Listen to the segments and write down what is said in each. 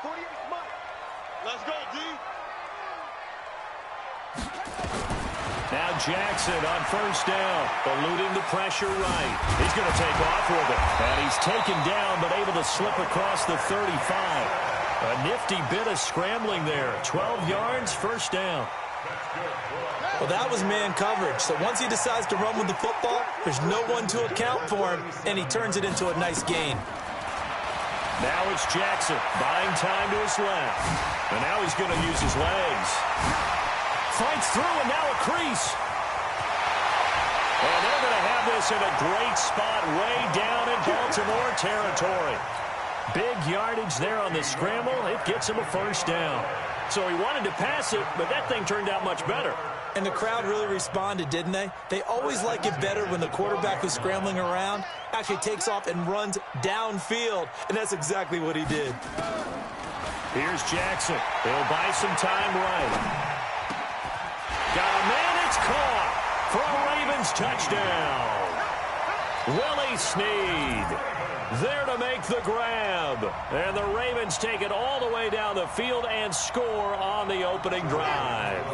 Let's go, D. Now Jackson on first down, eluding the pressure right. He's going to take off with it. And he's taken down, but able to slip across the 35. A nifty bit of scrambling there. 12 yards, first down. Well, that was man coverage. So once he decides to run with the football, there's no one to account for him, and he turns it into a nice gain. Now it's Jackson, buying time to his left. And now he's going to use his legs. Fights through, and now a crease. And they're going to have this in a great spot way down in Baltimore territory. Big yardage there on the scramble. It gets him a first down. So he wanted to pass it, but that thing turned out much better. And the crowd really responded, didn't they? They always like it better when the quarterback who's scrambling around actually takes off and runs downfield, and that's exactly what he did. Here's Jackson. He'll buy some time right. Got a man, it's caught for a Ravens touchdown. Willie Snead there to make the grab. And the Ravens take it all the way down the field and score on the opening drive.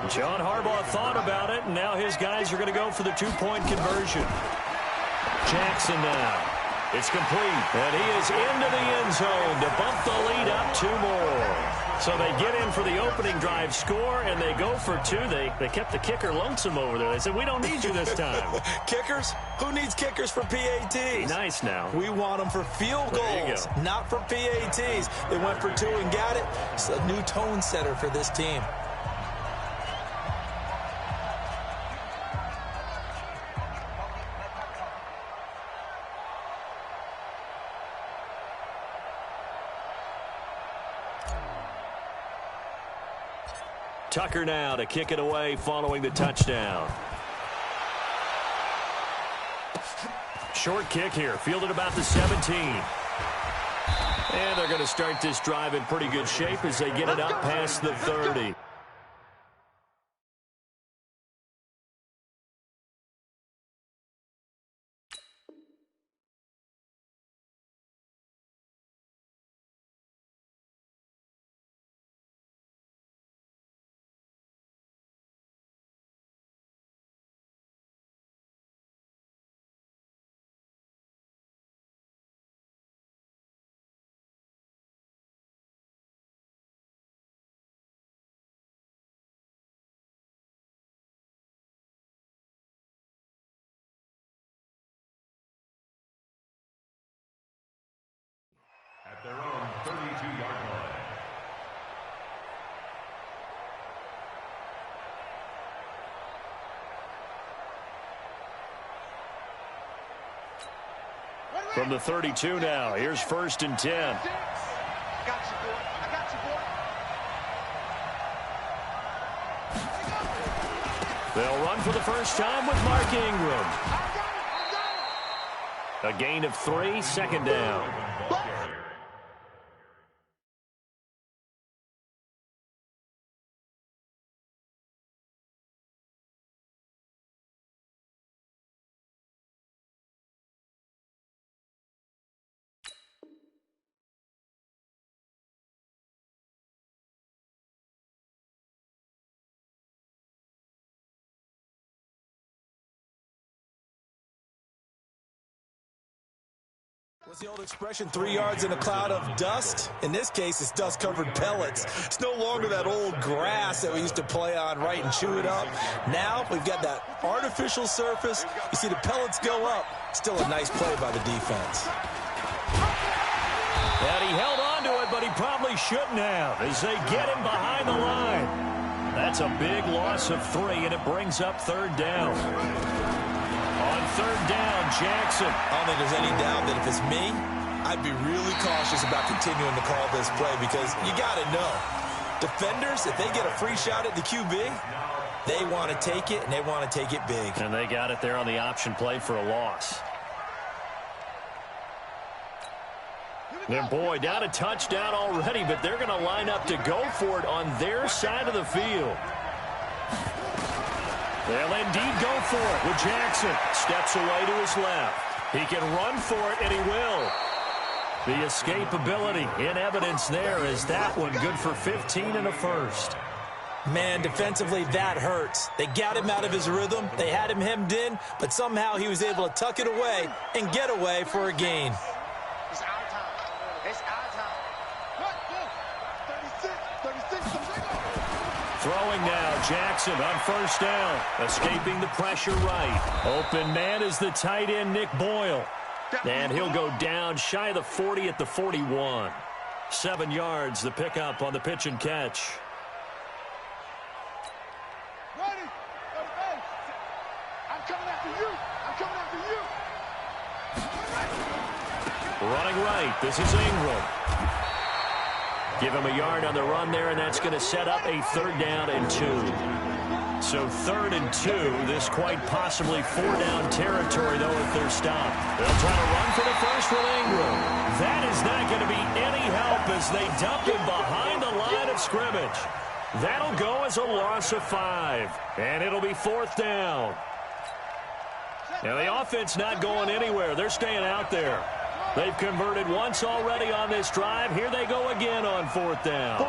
John Harbaugh thought about it, and now his guys are going to go for the two-point conversion. Jackson now. It's complete, and he is into the end zone to bump the lead up 2 more. So they get in for the opening drive score, and they go for 2. They kept the kicker lonesome over there. They said, we don't need you this time. Kickers? Who needs kickers for PATs? Nice now. We want them for field goals, not for PATs. They went for 2 and got it. It's a new tone setter for this team. Tucker now to kick it away following the touchdown. Short kick here, fielded about the 17. And they're going to start this drive in pretty good shape as they get it up past the 30. At their own 32-yard line. From the 32 now, here's 1st and 10. I got you, boy. I got you, boy. They'll run for the first time with Mark Ingram. A gain of 3, second down. What's the old expression, 3 yards in a cloud of dust? In this case, it's dust-covered pellets. It's no longer that old grass that we used to play on, right, and chew it up. Now we've got that artificial surface. You see the pellets go up. Still a nice play by the defense. And he held on to it, but he probably shouldn't have as they get him behind the line. That's a big loss of 3, and it brings up 3rd down. On 3rd down, Jackson. I don't think there's any doubt that if it's me, I'd be really cautious about continuing to call this play because you got to know. Defenders, if they get a free shot at the QB, they want to take it, and they want to take it big. And they got it there on the option play for a loss. And boy, down a touchdown already, but they're going to line up to go for it on their side of the field. They'll indeed go for it with Jackson. Steps away to his left. He can run for it, and he will. The escapability in evidence there is that one good for 15 and a first. Man, defensively, that hurts. They got him out of his rhythm. They had him hemmed in, but somehow he was able to tuck it away and get away for a gain. It's our time. It's our time. What? 36. Throwing now, Jackson on first down. Escaping the pressure right. Open man is the tight end, Nick Boyle. And he'll go down shy of the 40 at the 41. 7 yards, the pickup on the pitch and catch. Ready. I'm coming after you. Running right, this is Ingram. Give him a yard on the run there, and that's going to set up a 3rd down and 2. So 3rd and 2, this quite possibly 4-down territory, though, if they're stopped. They'll try to run for the first with Ingram. That is not going to be any help as they dump him behind the line of scrimmage. That'll go as a loss of 5, and it'll be 4th down. Now, the offense not going anywhere. They're staying out there. They've converted once already on this drive. Here they go again on 4th down.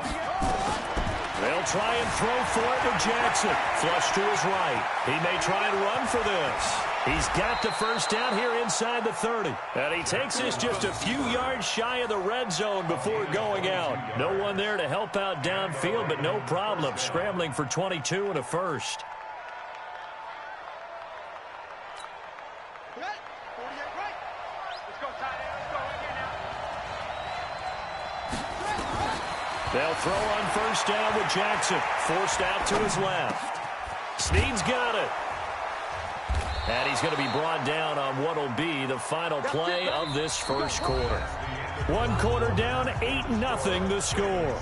They'll try and throw for it to Jackson. Flush to his right. He may try and run for this. He's got the first down here inside the 30. And he takes this just a few yards shy of the red zone before going out. No one there to help out downfield, but no problem. Scrambling for 22 and a first. They'll throw on first down with Jackson. Forced out to his left. Snead's got it. And he's going to be brought down on what will be the final play of this first quarter. 1 quarter down, 8-0 the score.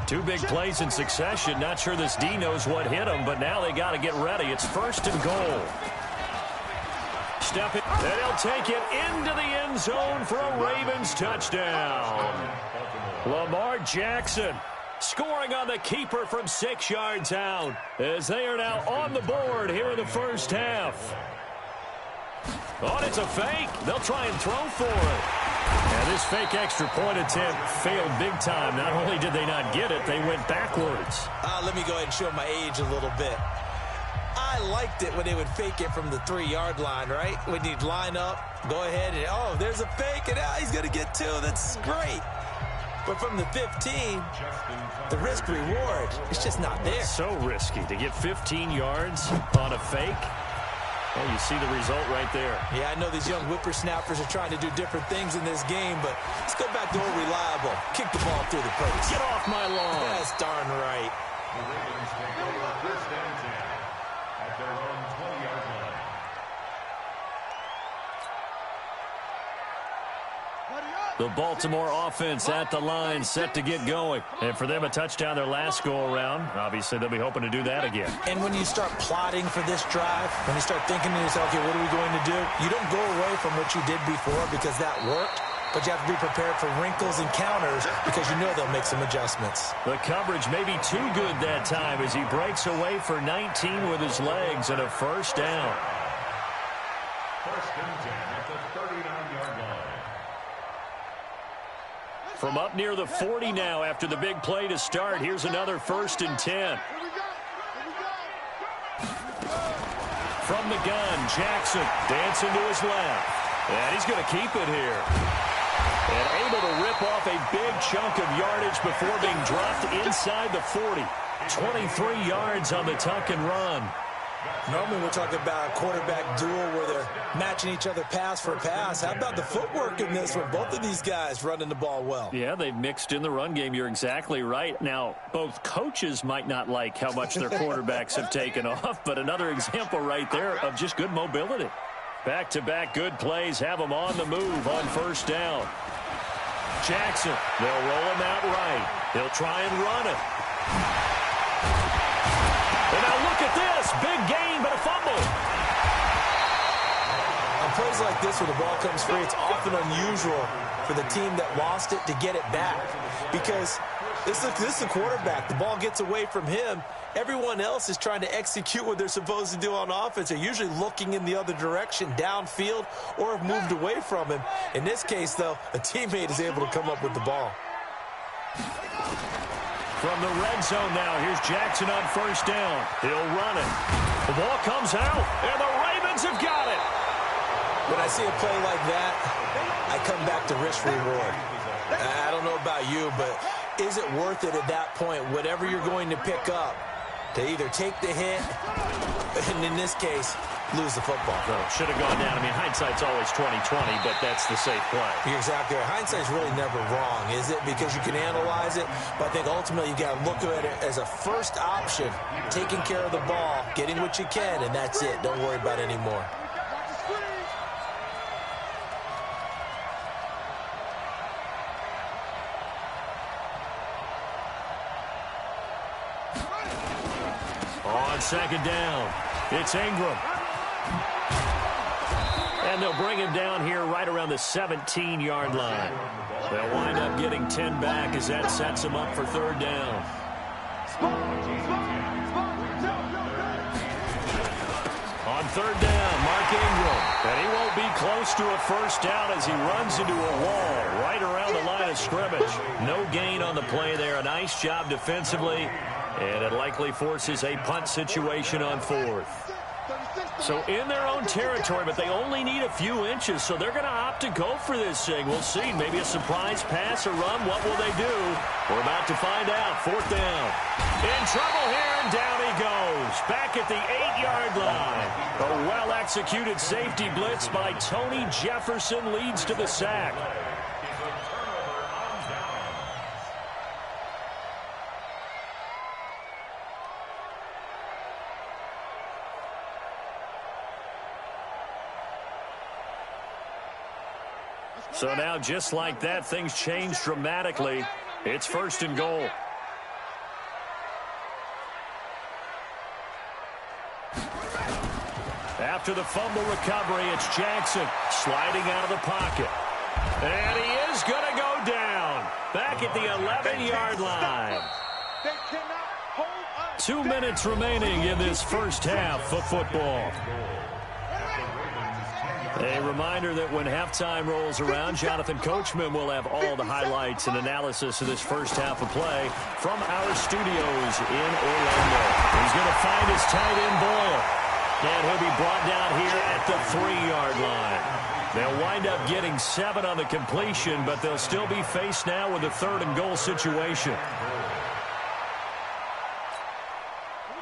2 big plays in succession. Not sure this D knows what hit him, but now they got to get ready. It's 1st and goal. Step it, and he'll take it into the end zone for a Ravens touchdown. Lamar Jackson scoring on the keeper from 6 yards out as they are now on the board here in the first half. Oh, it's a fake. They'll try and throw for it. And this fake extra point attempt failed big time. Not only did they not get it, they went backwards. Let me go ahead and show my age a little bit. I liked it when they would fake it from the 3-yard line, right? When you'd line up, go ahead and, oh, there's a fake, and he's going to get 2. That's great. But from the 15, the risk-reward, it's just not there. So risky to get 15 yards on a fake. Well, you see the result right there. Yeah, I know these young whippersnappers are trying to do different things in this game, but let's go back to old reliable. Kick the ball through the post. Get off my lawn. That's darn right. The Ravens take over 1st and 10 at their own 20-yard line. The Baltimore offense at the line, set to get going. And for them, a touchdown their last go-around. Obviously, they'll be hoping to do that again. And when you start plotting for this drive, when you start thinking to yourself, okay, what are we going to do? You don't go away from what you did before because that worked. But you have to be prepared for wrinkles and counters because you know they'll make some adjustments. The coverage may be too good that time as he breaks away for 19 with his legs and a first down. 1st and 10 at the 39-yard line. From up near the 40 now after the big play to start, here's another 1st and 10. From the gun, Jackson dancing to his left. And he's going to keep it here. And able to rip off a big chunk of yardage before being dropped inside the 40. 23 yards on the tuck and run. Normally we're talking about a quarterback duel where they're matching each other pass for pass. How about the footwork in this one? Both of these guys running the ball well. Yeah, they've mixed in the run game. You're exactly right. Now, both coaches might not like how much their quarterbacks have taken off, but another example right there of just good mobility. Back-to-back good plays have them on the move on first down. Jackson, they'll roll him out right. He'll try and run it. And now look at this. Big gain, but a fumble. On plays like this where the ball comes free, it's often unusual for the team that lost it to get it back because This is a quarterback. The ball gets away from him. Everyone else is trying to execute what they're supposed to do on offense. They're usually looking in the other direction, downfield, or have moved away from him. In this case, though, a teammate is able to come up with the ball. From the red zone now, here's Jackson on first down. He'll run it. The ball comes out, and the Ravens have got it. When I see a play like that, I come back to risk-reward. I don't know about you, but is it worth it at that point, whatever you're going to pick up, to either take the hit, and in this case, lose the football? Should have gone down. I mean, hindsight's always 20/20, but that's the safe play. You're exactly right. Hindsight's really never wrong, is it? Because you can analyze it, but I think ultimately you got to look at it as a first option, taking care of the ball, getting what you can, and that's it. Don't worry about it anymore. On second down, it's Ingram. And they'll bring him down here right around the 17-yard line. They'll wind up getting 10 back as that sets them up for third down. On third down, Mark Ingram. And he won't be close to a first down as he runs into a wall right around the line of scrimmage. No gain on the play there. A nice job defensively. And it likely forces a punt situation on fourth. So in their own territory, but they only need a few inches, so they're going to opt to go for this thing. We'll see. Maybe a surprise pass or run. What will they do? We're about to find out. Fourth down. In trouble here, and down he goes. Back at the 8-yard line. A well-executed safety blitz by Tony Jefferson leads to the sack. So now, just like that, things change dramatically. It's first and goal. After the fumble recovery, it's Jackson sliding out of the pocket. And he is going to go down. Back at the 11-yard line. 2 minutes remaining in this first half of football. A reminder that when halftime rolls around, Jonathan Coachman will have all the highlights and analysis of this first half of play from our studios in Orlando. He's going to find his tight end Boyle. And he'll be brought down here at the 3-yard line. They'll wind up getting 7 on the completion, but they'll still be faced now with a third and goal situation.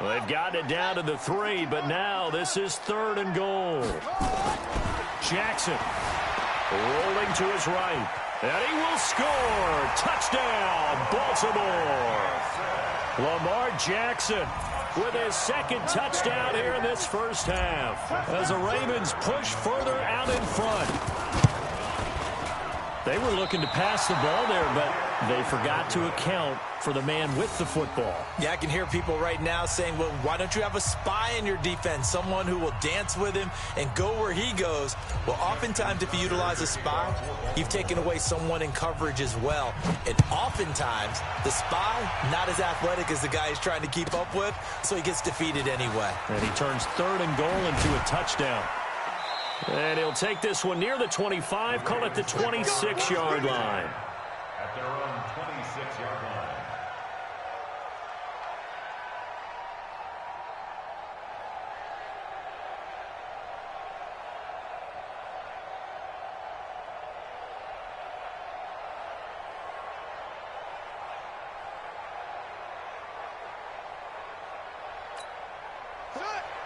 Well, they've gotten it down to the 3, but now this is third and goal. Jackson rolling to his right, and he will score. Touchdown, Baltimore. Lamar Jackson with his second touchdown here in this first half as the Ravens push further out in front. They were looking to pass the ball there, but they forgot to account for the man with the football. Yeah, I can hear people right now saying, well, why don't you have a spy in your defense, someone who will dance with him and go where he goes? Well, oftentimes if you utilize a spy, you've taken away someone in coverage as well. And oftentimes, the spy, not as athletic as the guy he's trying to keep up with, so he gets defeated anyway. And he turns third and goal into a touchdown. And he'll take this one near the 25, call it the 26-yard line. At their own 26-yard line.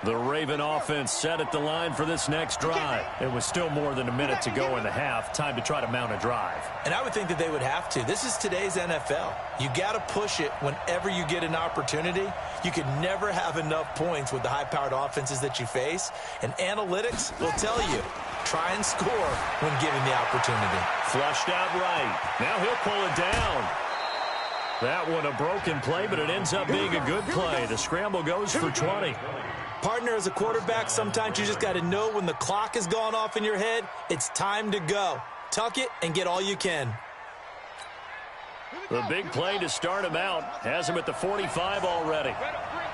The Raven offense set at the line for this next drive. It was still more than a minute to go in the half. Time to try to mount a drive. And I would think that they would have to. This is today's NFL. You got to push it whenever you get an opportunity. You can never have enough points with the high-powered offenses that you face. And analytics will tell you, try and score when given the opportunity. Flushed out right. Now he'll pull it down. That one a broken play, but it ends up being a good play. The scramble goes for 20. Partner, as a quarterback, sometimes you just got to know when the clock has gone off in your head, it's time to go. Tuck it and get all you can. The big play to start him out has him at the 45 already. You better press.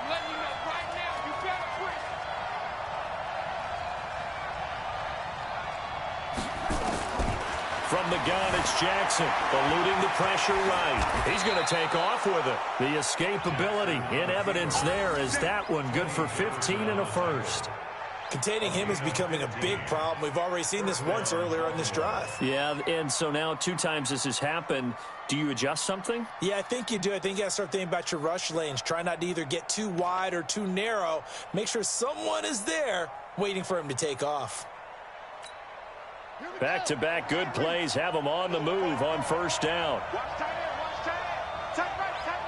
I'm letting you know right now, you better press. From the gun, it's Jackson, eluding the pressure right. He's going to take off with it. The escapability in evidence there is that one good for 15 and a first. Containing him is becoming a big problem. We've already seen this once earlier on this drive. Yeah, and so now 2 times this has happened. Do you adjust something? Yeah, I think you do. I think you got to start thinking about your rush lanes. Try not to either get too wide or too narrow. Make sure someone is there waiting for him to take off. Back-to-back good plays have them on the move on first down. Watch tight end, watch tight end. Tight right, tight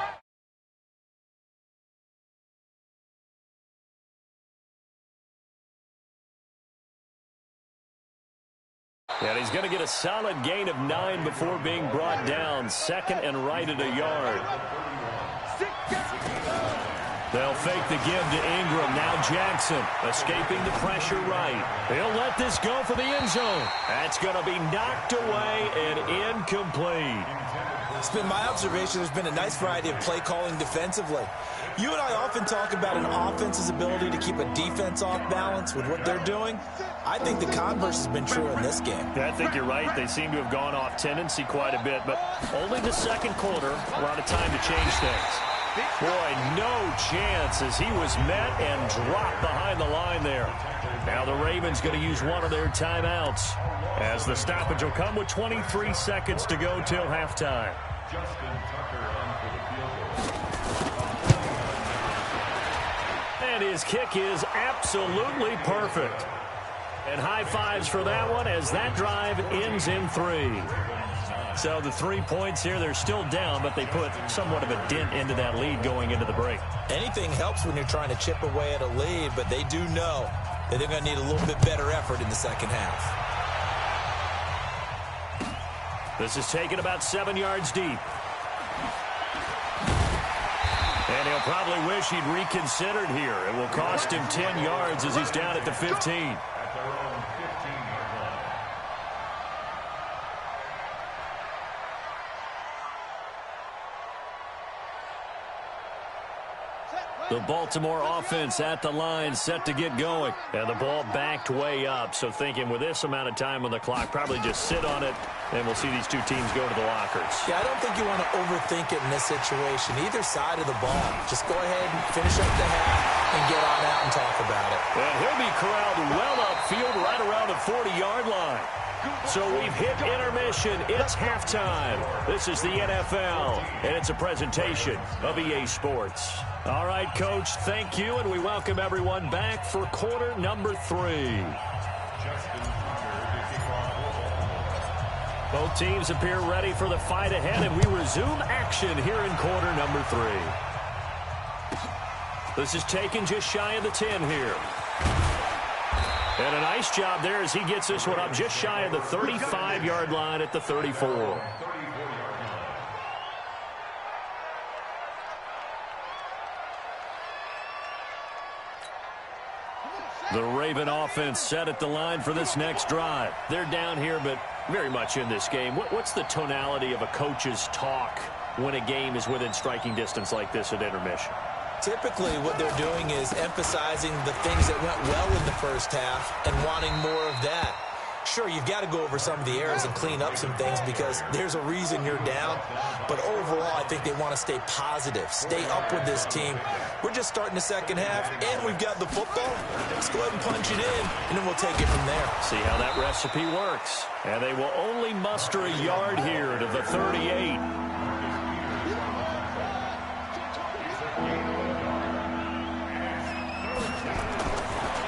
right. And he's going to get a solid gain of 9 before being brought down. Second and right at a yard. They'll fake the give to Ingram. Now Jackson escaping the pressure right. He'll let this go for the end zone. That's going to be knocked away and incomplete. It's been my observation there's been a nice variety of play calling defensively. You and I often talk about an offense's ability to keep a defense off balance with what they're doing. I think the converse has been true in this game. Yeah, I think you're right. They seem to have gone off tendency quite a bit, but only the second quarter, a lot of time to change things. Boy, no chance as he was met and dropped behind the line there. Now the Ravens going to use one of their timeouts as the stoppage will come with 23 seconds to go till halftime. Justin Tucker on for the field goal. And his kick is absolutely perfect. And high fives for that one as that drive ends in 3. So the 3 points here, they're still down, but they put somewhat of a dent into that lead going into the break. Anything helps when you're trying to chip away at a lead, but they do know that they're going to need a little bit better effort in the second half. This is taken about 7 yards deep. And he'll probably wish he'd reconsidered here. It will cost him 10 yards as he's down at the 15. At their own 15-yard line. The Baltimore offense at the line, set to get going. And the ball backed way up, so thinking with this amount of time on the clock, probably just sit on it, and we'll see these two teams go to the lockers. Yeah, I don't think you want to overthink it in this situation. Either side of the ball. Just go ahead and finish up the half and get on out and talk about it. And he'll be corralled well upfield right around the 40-yard line. So we've hit intermission. It's halftime. This is the NFL, and it's a presentation of EA Sports. All right, Coach, thank you, and we welcome everyone back for quarter number 3. Justin Tucker to kick off. Both teams appear ready for the fight ahead, and we resume action here in quarter number 3. This is taken just shy of the 10 here. And a nice job there as he gets this one up just shy of the 35-yard line at the 34. The Raven offense set at the line for this next drive. They're down here, but very much in this game. What's the tonality of a coach's talk when a game is within striking distance like this at intermission? Typically, what they're doing is emphasizing the things that went well in the first half and wanting more of that. Sure, you've got to go over some of the errors and clean up some things because there's a reason you're down. But overall, I think they want to stay positive, stay up with this team. We're just starting the second half, and we've got the football. Let's go ahead and punch it in, and then we'll take it from there. See how that recipe works. And they will only muster a yard here to the 38.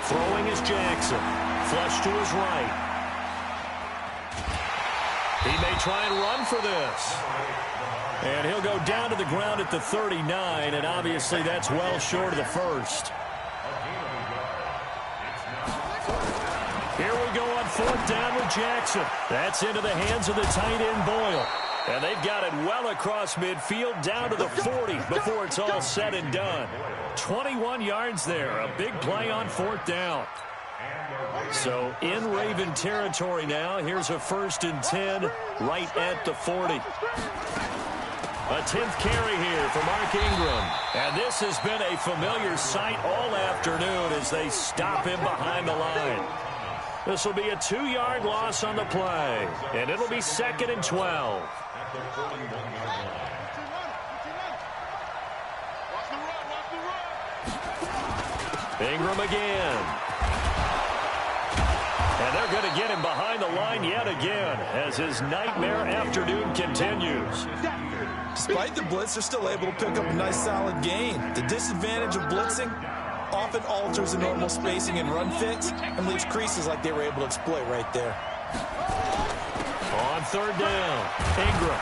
Throwing is Jackson. Flush to his right. He may try and run for this. And he'll go down to the ground at the 39, and obviously that's well short of the first. Here we go on fourth down with Jackson. That's into the hands of the tight end Boyle. And they've got it well across midfield down to the 40 before it's all said and done. 21 yards there. A big play on fourth down. And So in Raven territory now. Here's a 1st and 10 right at the 40. A 10th carry here for Mark Ingram. And this has been a familiar sight all afternoon as they stop him behind the line. This will be a 2-yard loss on the play. And it'll be 2nd and 12. Ingram again. And they're going to get him behind the line yet again as his nightmare afternoon continues. Despite the blitz, they're still able to pick up a nice solid gain. The disadvantage of blitzing often alters the normal spacing and run fits and leaves creases like they were able to exploit right there. On 3rd down, Ingram.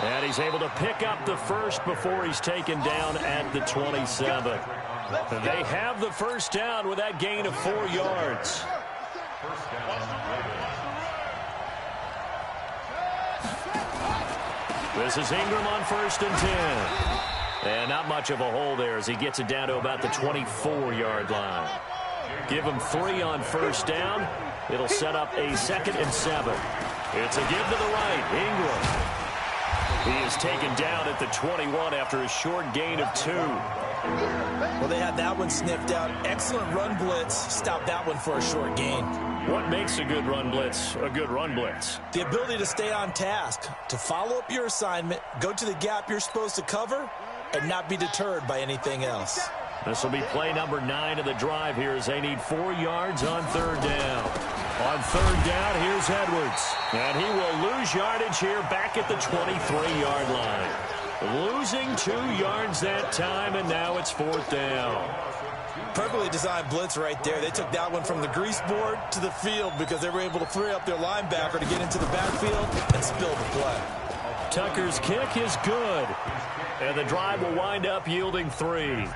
And he's able to pick up the first before he's taken down at the 27. They have the 1st down with that gain of 4 yards. This is Ingram on 1st and 10. And not much of a hole there as he gets it down to about the 24-yard line. Give him 3 on 1st down. It'll set up a 2nd and 7. It's a give to the right. Ingram. He is taken down at the 21 after a short gain of 2. Well, they had that one sniffed out. Excellent run blitz. Stopped that one for a short gain. What makes a good run blitz a good run blitz? The ability to stay on task, to follow up your assignment, go to the gap you're supposed to cover, and not be deterred by anything else. This will be play number 9 of the drive here as they need 4 yards on 3rd down. On 3rd down, here's Edwards. And he will lose yardage here back at the 23-yard line. Losing 2 yards that time, and now it's 4th down. Perfectly designed blitz right there. They took that one from the grease board to the field because they were able to free up their linebacker to get into the backfield and spill the play. Tucker's kick is good. And the drive will wind up yielding 3.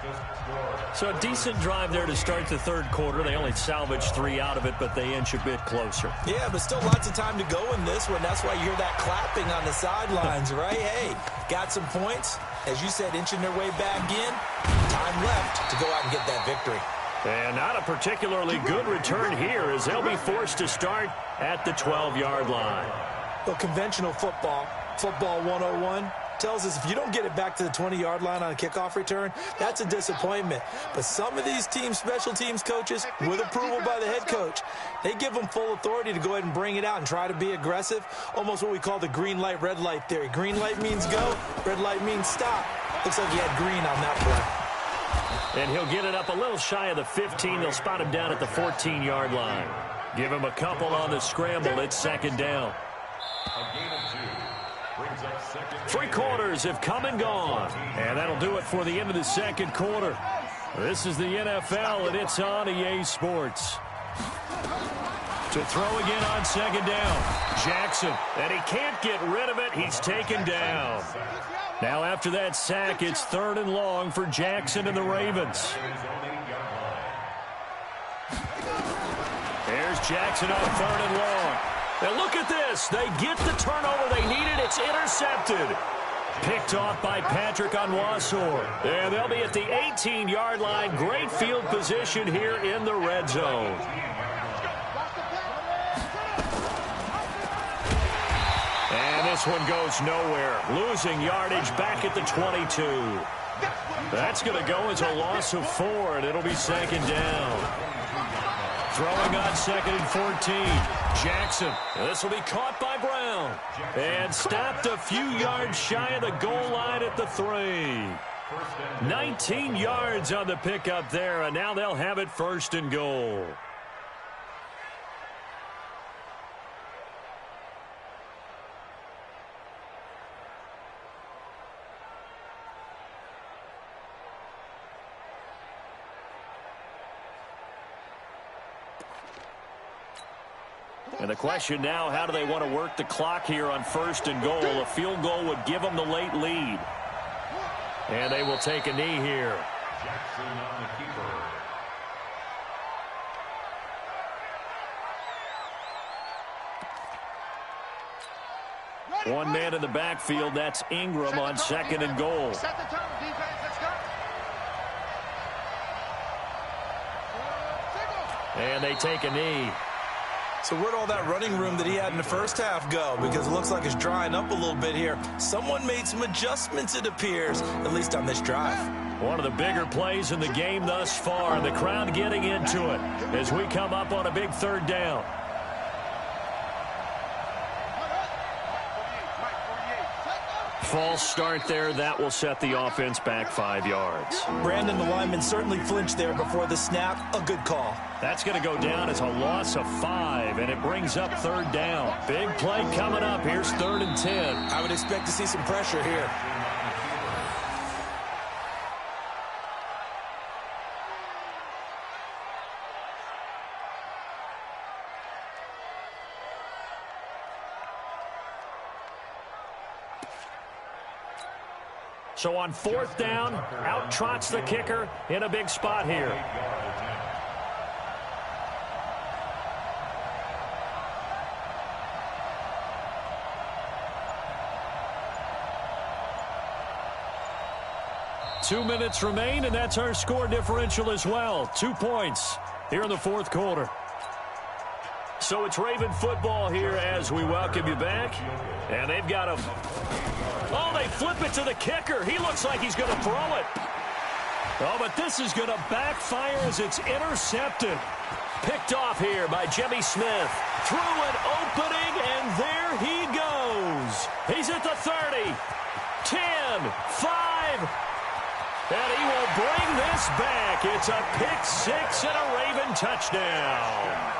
So a decent drive there to start the 3rd quarter. They only salvaged 3 out of it, but they inch a bit closer. Yeah, but still lots of time to go in this one. That's why you hear that clapping on the sidelines, right? Hey, got some points. As you said, inching their way back in. Time left to go out and get that victory. And not a particularly good return here as they'll be forced to start at the 12-yard line. Well, conventional football 101, tells us if you don't get it back to the 20-yard line on a kickoff return, that's a disappointment. But some of these team special teams coaches, with approval by the head coach, they give them full authority to go ahead and bring it out and try to be aggressive, almost what we call the green light, red light theory. Green light means go, red light means stop. Looks like he had green on that play. And he'll get it up a little shy of the 15. They'll spot him down at the 14-yard line. Give him a couple on the scramble. It's 2nd down. A gain of 2. Brings up 3 quarters have come and gone. And that'll do it for the end of the 2nd quarter. This is the NFL, and it's on EA Sports. To throw again on 2nd down. Jackson, and he can't get rid of it. He's taken down. Now after that sack, it's 3rd and long for Jackson and the Ravens. There's Jackson on 3rd and long. And look at this. They get the turnover they needed. It's intercepted. Picked off by Patrick Onwuasor. And they'll be at the 18-yard line. Great field position here in the red zone. And this one goes nowhere. Losing yardage back at the 22. That's going to go as a loss of 4, and it'll be 2nd down. Throwing on 2nd and 14. Jackson. This will be caught by Brown. And stopped a few yards shy of the goal line at the 3. 19 yards on the pickup there, and now they'll have it 1st and goal. And the question now, how do they want to work the clock here on 1st and goal? A field goal would give them the late lead. And they will take a knee here. Jackson on the keeper. One man in the backfield, that's Ingram on 2nd and goal. Set the tone, defense, let's go. And they take a knee. So where'd all that running room that he had in the first half go? Because it looks like it's drying up a little bit here. Someone made some adjustments, it appears, at least on this drive. One of the bigger plays in the game thus far. The crowd getting into it as we come up on a big third down. False start there. That will set the offense back 5 yards. Brandon, the lineman, certainly flinched there before the snap. A good call. That's going to go down as a loss of 5, and it brings up third down. Big play coming up. Here's 3rd and 10. I would expect to see some pressure here. So on 4th down, out trots the kicker in a big spot here. Two minutes remain, and that's our score differential as well. 2 points here in the 4th quarter. So it's Raven football here as we welcome you back. And they've got a... Oh, they flip it to the kicker. He looks like he's going to throw it. Oh, but this is going to backfire as it's intercepted. Picked off here by Jimmy Smith. Through an opening, and there he goes. He's at the 30, 10, 5, and he will bring this back. It's a pick six and a Raven touchdown.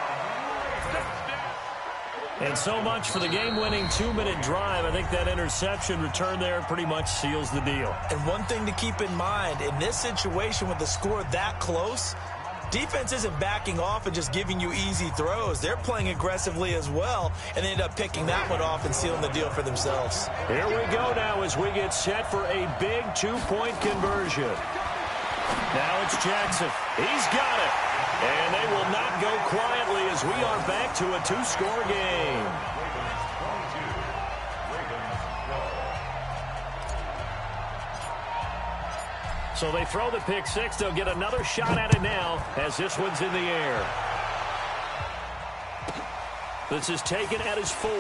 And so much for the game-winning 2-minute drive. I think that interception return there pretty much seals the deal. And one thing to keep in mind, in this situation with the score that close, defense isn't backing off and just giving you easy throws. They're playing aggressively as well, and they end up picking that one off and sealing the deal for themselves. Here we go now as we get set for a big 2-point conversion. Now it's Jackson. He's got it. And they will not go quietly as we are back to a 2-score game. So they throw the pick six. They'll get another shot at it now as this one's in the air. This is taken at his 4.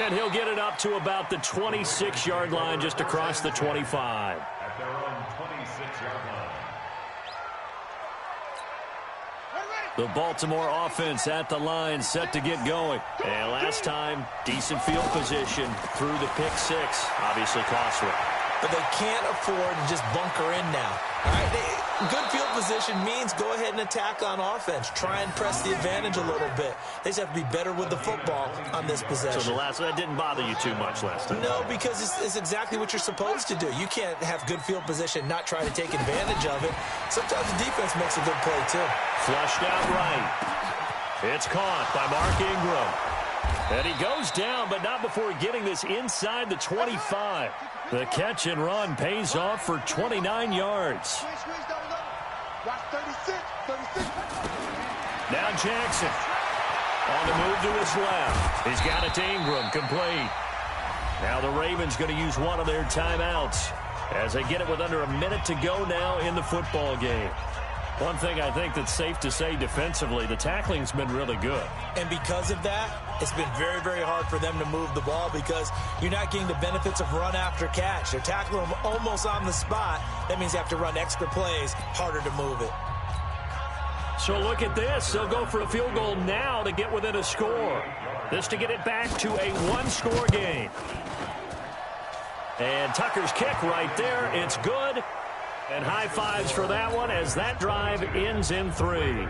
And he'll get it up to about the 26-yard line, just across the 25. At their own 26-yard line. The Baltimore offense at the line, set to get going. And last time, decent field position through the pick six. Obviously costly. But they can't afford to just bunker in now. All right, good field position means go ahead and attack on offense. Try and press the advantage a little bit. They just have to be better with the football on this possession. So that didn't bother you too much last time? No, because it's exactly what you're supposed to do. You can't have good field position, not try to take advantage of it. Sometimes the defense makes a good play, too. Flushed out right. It's caught by Mark Ingram. And he goes down, but not before getting this inside the 25. The catch and run pays off for 29 yards. Now Jackson on the move to his left. He's got it to Ingram, complete. Now the Ravens going to use one of their timeouts as they get it with under a minute to go now in the football game. One thing I think that's safe to say defensively, the tackling's been really good. And because of that, it's been very, very hard for them to move the ball because you're not getting the benefits of run after catch. They're tackling them almost on the spot. That means they have to run extra plays, harder to move it. So look at this. They'll go for a field goal now to get within a score. This to get it back to a 1-score game. And Tucker's kick right there. It's good. And high fives for that one as that drive ends in 3.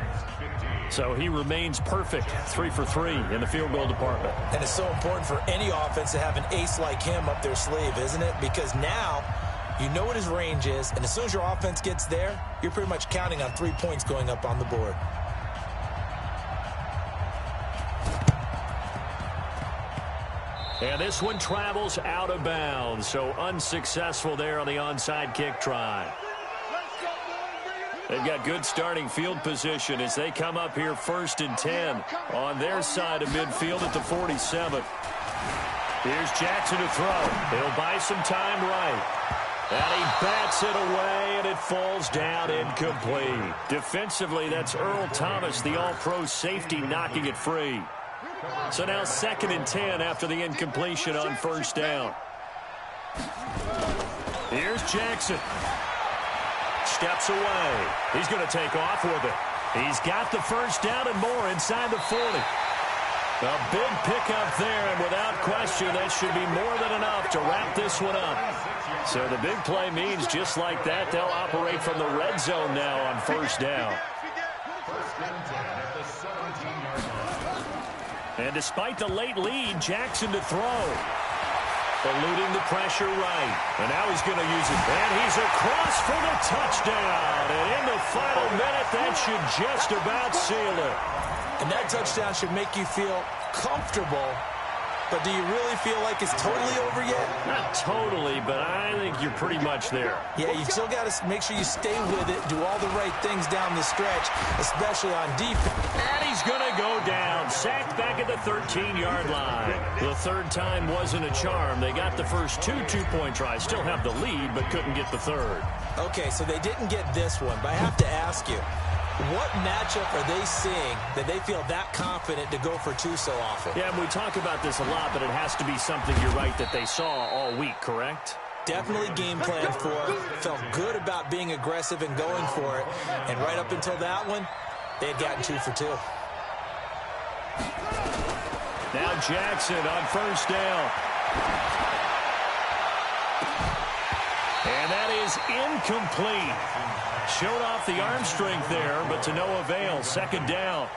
So he remains perfect, 3 for 3 in the field goal department. And it's so important for any offense to have an ace like him up their sleeve, isn't it? Because now you know what his range is, and as soon as your offense gets there, you're pretty much counting on 3 points going up on the board. And this one travels out of bounds, so unsuccessful there on the onside kick try. They've got good starting field position as they come up here 1st and 10 on their side of midfield at the 47. Here's Jackson to throw. He'll buy some time right. And he bats it away, and it falls down incomplete. Defensively, that's Earl Thomas, the all-pro safety, knocking it free. So now 2nd and 10 after the incompletion on 1st down. Here's Jackson. Steps away. He's going to take off with it. He's got the 1st down and more inside the 40. A big pickup there, and without question, that should be more than enough to wrap this one up. So the big play means just like that, they'll operate from the red zone now on 1st down. And despite the late lead, Jackson to throw. Eluding the pressure right. And now he's going to use it. And he's across for the touchdown. And in the final minute, that should just about seal it. And that touchdown should make you feel comfortable. But do you really feel like it's totally over yet? Not totally, but I think you're pretty much there. Yeah, you still got to make sure you stay with it, do all the right things down the stretch, especially on defense. And he's going to go down. Sacked back at the 13-yard line. The 3rd time wasn't a charm. They got the first 2 two-point tries. Still have the lead, but couldn't get the 3rd. Okay, so they didn't get this one, but I have to ask you, what matchup are they seeing that they feel that confident to go for 2 so often? Yeah, and we talk about this a lot, but it has to be something, you're right, that they saw all week, correct? Definitely game plan for it. Felt good about being aggressive and going for it. And right up until that one, they had gotten 2 for 2. Now Jackson on 1st down. And that is incomplete. Showed off the arm strength there, but to no avail. 2nd down.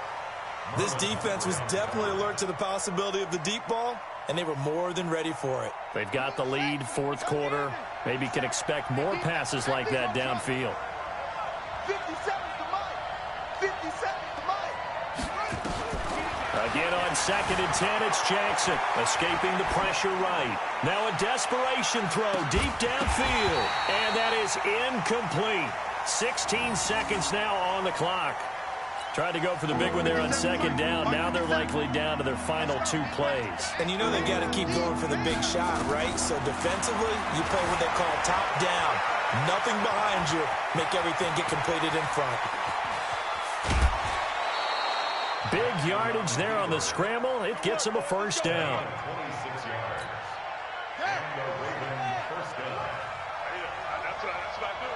This defense was definitely alert to the possibility of the deep ball, and they were more than ready for it. They've got the lead, 4th quarter. Maybe can expect more passes like that downfield. 50 seconds to Mike. 50 seconds to Mike. Again on 2nd and 10, it's Jackson escaping the pressure right. Now a desperation throw deep downfield, and that is incomplete. 16 seconds now on the clock. Tried to go for the big one there on 2nd down. Now they're likely down to their final 2 plays. And you know they've got to keep going for the big shot, right? So defensively, you play what they call top down. Nothing behind you. Make everything get completed in front. Big yardage there on the scramble. It gets them a 1st down. 26 yards. And the Ravens 1st down. That's what I do.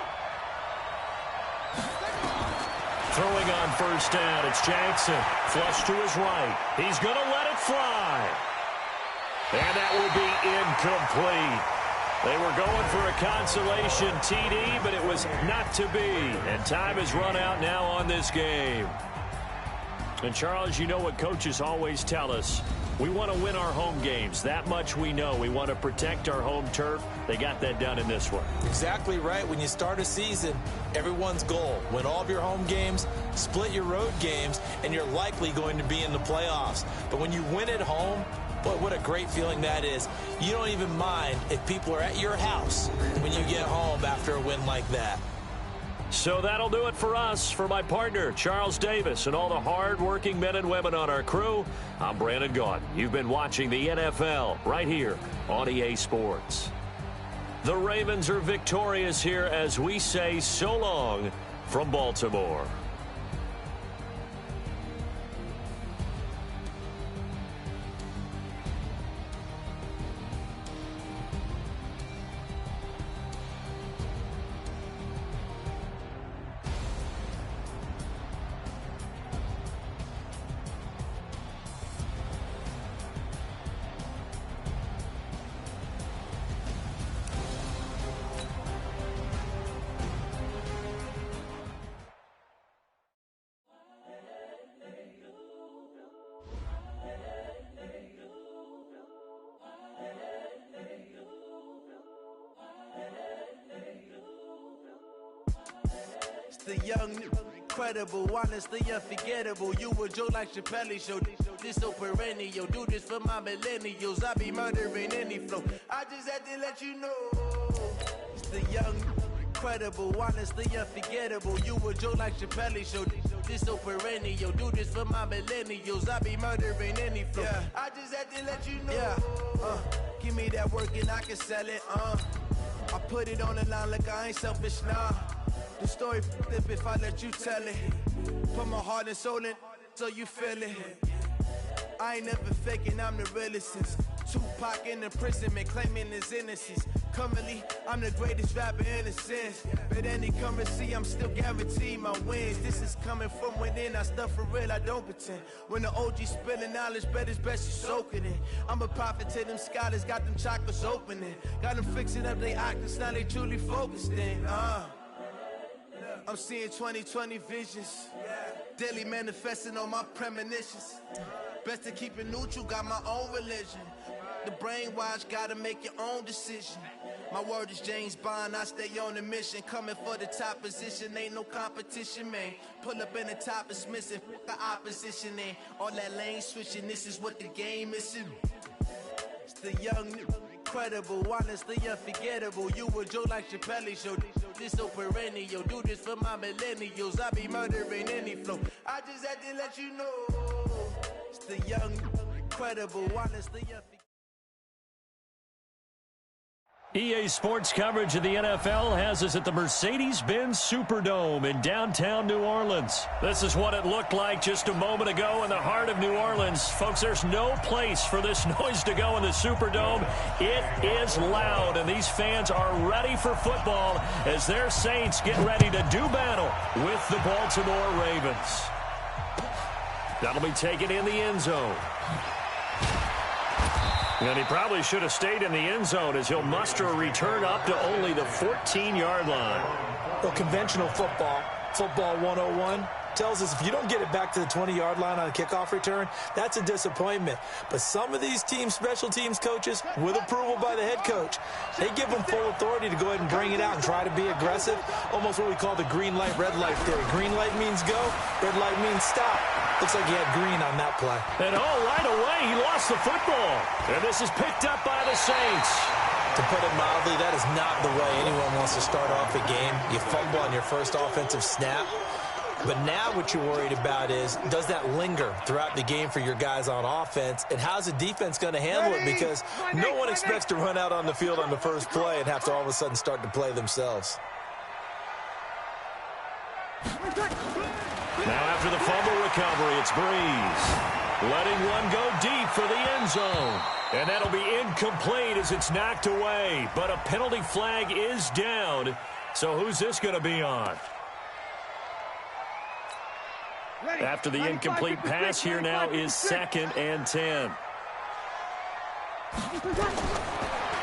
Throwing on 1st down, it's Jackson. Flush to his right. He's going to let it fly. And that will be incomplete. They were going for a consolation TD, but it was not to be. And time has run out now on this game. And, Charles, you know what coaches always tell us. We want to win our home games. That much we know. We want to protect our home turf. They got that done in this one. Exactly right. When you start a season, everyone's goal, win all of your home games, split your road games, and you're likely going to be in the playoffs. But when you win at home, boy, what a great feeling that is. You don't even mind if people are at your house when you get home after a win like that. So that'll do it for us. For my partner, Charles Davis, and all the hard-working men and women on our crew, I'm Brandon Gaudin. You've been watching the NFL right here on EA Sports. The Ravens are victorious here as we say so long from Baltimore. The young, incredible, honestly unforgettable. You a joke like Chappelle show. This so perennial. Do this for my millennials. I be murdering any flow. I just had to let you know. It's the young, incredible, honestly unforgettable. You a joke like Chappelle show. This so perennial. Do this for my millennials. I be murdering any flow. Yeah. I just had to let you know. Yeah. Give me that work and I can sell it. I put it on the line like I ain't selfish, nah. The story flip if I let you tell it. Put my heart and soul in so you feel it. I ain't never faking, I'm the realest since Tupac in imprisonment, claiming his innocence. Currently, I'm the greatest rapper in a sense. But any currency, I'm still guaranteed my wins. This is coming from within, I stuff for real, I don't pretend. When the OG spilling knowledge, bet it's best you soak it in. I'm a prophet to them scholars, got them chakras opening. Got them fixing up they octaves, now they truly focused in. I'm seeing 2020 visions. Daily manifesting on my premonitions. Best to keep it neutral, got my own religion. The brainwash, gotta make your own decision. My word is James Bond, I stay on a mission. Coming for the top position, ain't no competition, man. Pull up in the top is missing, the opposition ain't. All that lane switching, this is what the game is. It's the young, incredible, honestly unforgettable. You a Joe like Chappelle show. This so perennial, do this for my millennials. I be murdering any flow. I just had to let you know. It's the young, incredible, honestly unforgettable. EA Sports coverage of the NFL has us at the Mercedes-Benz Superdome in downtown New Orleans. This is what it looked like just a moment ago in the heart of New Orleans. Folks, there's no place for this noise to go in the Superdome. It is loud, and these fans are ready for football as their Saints get ready to do battle with the Baltimore Ravens. That'll be taken in the end zone. And he probably should have stayed in the end zone as he'll muster a return up to only the 14-yard line. Well, conventional football 101, tells us if you don't get it back to the 20-yard line on a kickoff return, that's a disappointment. But some of these teams, special teams coaches, with approval by the head coach, they give them full authority to go ahead and bring it out and try to be aggressive, almost what we call the green light, red light theory. Green light means go, red light means stop. Looks like he had green on that play. And right away, he lost the football. And this is picked up by the Saints. To put it mildly, that is not the way anyone wants to start off a game. You fumble on your first offensive snap. But now what you're worried about is, does that linger throughout the game for your guys on offense? And how's the defense going to handle it? Because no one expects to run out on the field on the first play and have to all of a sudden start to play themselves. Now after the fumble recovery, it's Breeze. Letting one go deep for the end zone. And that'll be incomplete as it's knocked away. But a penalty flag is down. So who's this going to be on? After the incomplete pass, here now is 2nd and 10.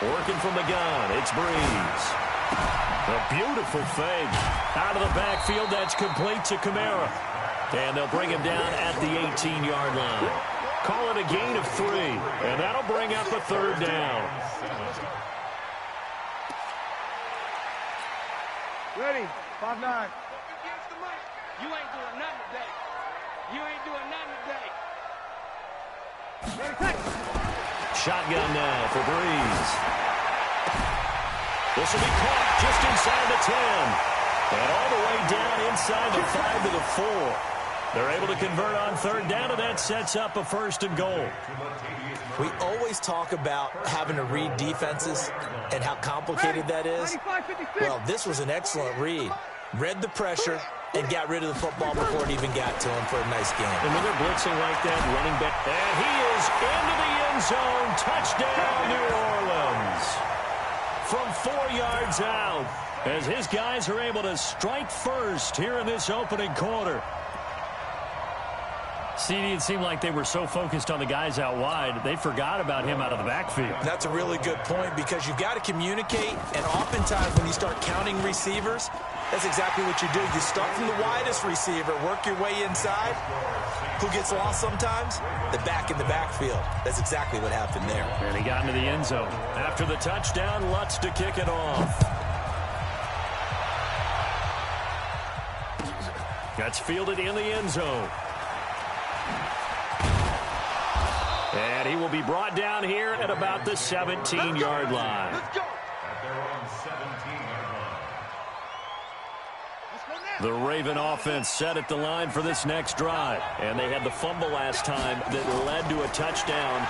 Working from the gun, it's Breeze. A beautiful fake. Out of the backfield, that's complete to Kamara. And they'll bring him down at the 18-yard line. Call it a gain of 3, and that'll bring up a 3rd down. Ready, 5-9. You ain't doing nothing today. You ain't doing nothing today. Shotgun now for Breeze. This will be caught just inside the 10. And all the way down inside the 5 to the 4. They're able to convert on 3rd down, and that sets up a 1st and goal. We always talk about having to read defenses and how complicated that is. Well, this was an excellent read. Read the pressure and got rid of the football before it even got to him for a nice game. And when they're blitzing like that, running back, and he is into the end zone. Touchdown, New Orleans. From 4 yards out, as his guys are able to strike first here in this opening quarter. CD, it seemed like they were so focused on the guys out wide, they forgot about him out of the backfield. That's a really good point because you've got to communicate, and oftentimes when you start counting receivers, that's exactly what you do. You start from the widest receiver, work your way inside. Who gets lost sometimes? The back in the backfield. That's exactly what happened there. And he got into the end zone. After the touchdown, Lutz to kick it off. That's fielded in the end zone. And he will be brought down here at about the 17-yard line. Let's go. At their own 17-yard line. The Raven offense set at the line for this next drive. And they had the fumble last time that led to a touchdown.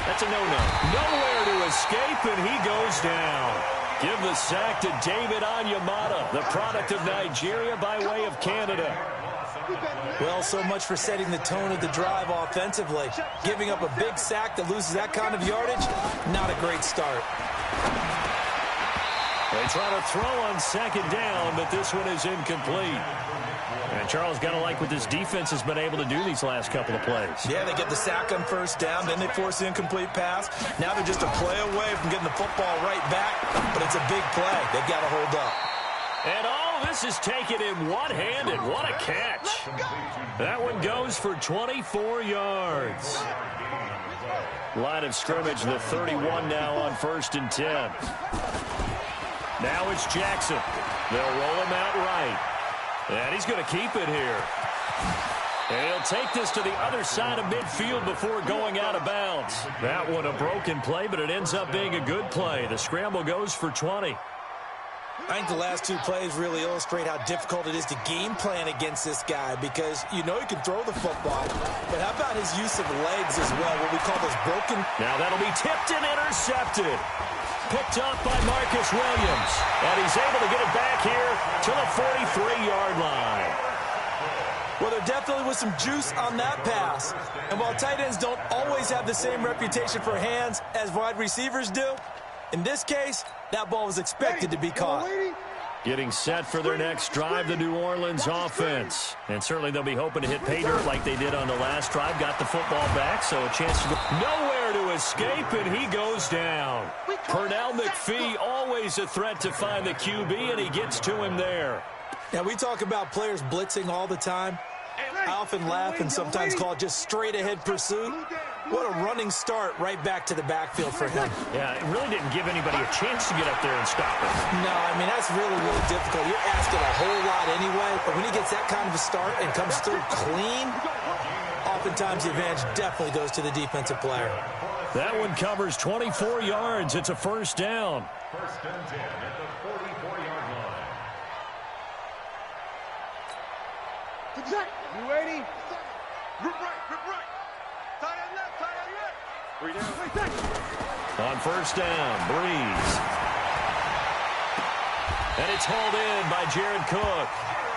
That's a no-no. Nowhere to escape, and he goes down. Give the sack to David Onyemata, the product of Nigeria by way of Canada. Well, so much for setting the tone of the drive offensively. Giving up a big sack that loses that kind of yardage, not a great start. They try to throw on second down, but this one is incomplete. And Charles, got to like what this defense has been able to do these last couple of plays. Yeah, they get the sack on first down, then they force the incomplete pass. Now they're just a play away from getting the football right back, but it's a big play. They've got to hold up. And all this is taken in one-handed. What a catch. That one goes for 24 yards. Line of scrimmage, the 31 now on 1st and 10. Now it's Jackson. They'll roll him out right. And he's going to keep it here. And he'll take this to the other side of midfield before going out of bounds. That one a broken play, but it ends up being a good play. The scramble goes for 20. I think the last two plays really illustrate how difficult it is to game plan against this guy because you know he can throw the football, but how about his use of legs as well, what we call those broken... Now that'll be tipped and intercepted. Picked up by Marcus Williams, and he's able to get it back here to the 43-yard line. Well, there definitely was some juice on that pass, and while tight ends don't always have the same reputation for hands as wide receivers do, in this case, that ball was expected to be caught. Getting set for their next drive, the New Orleans offense. And certainly they'll be hoping to hit pay dirt like they did on the last drive. Got the football back, so a chance to go. Nowhere to escape, and he goes down. Pernell McPhee, always a threat to find the QB, and he gets to him there. Now, we talk about players blitzing all the time. I often laugh and sometimes call it just straight-ahead pursuit. What a running start right back to the backfield for him. Yeah, it really didn't give anybody a chance to get up there and stop it. No, I mean, that's really, really difficult. You're asking a whole lot anyway, but when he gets that kind of a start and comes through clean, oftentimes the advantage definitely goes to the defensive player. That one covers 24 yards. It's a first down. 1st and 10 at the 44-yard line. You ready? Rip right, rip right. Tie that left, tie that left. Three down. On first down, Breeze. And it's hauled in by Jared Cook.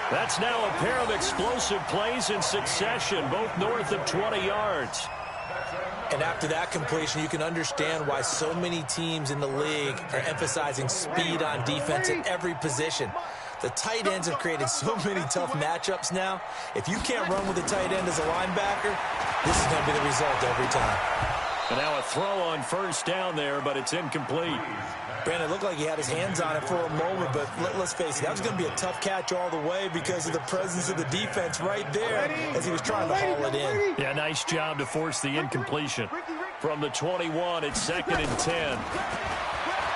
That's now a pair of explosive plays in succession, both north of 20 yards. And after that completion, you can understand why so many teams in the league are emphasizing speed on defense at every position. The tight ends have created so many tough matchups now. If you can't run with a tight end as a linebacker, this is going to be the result every time. And now a throw on first down there, but it's incomplete. Brandon, it looked like he had his hands on it for a moment, but let's face it, that was going to be a tough catch all the way because of the presence of the defense right there as he was trying to haul it in. Yeah, nice job to force the incompletion. From the 21, it's 2nd and 10.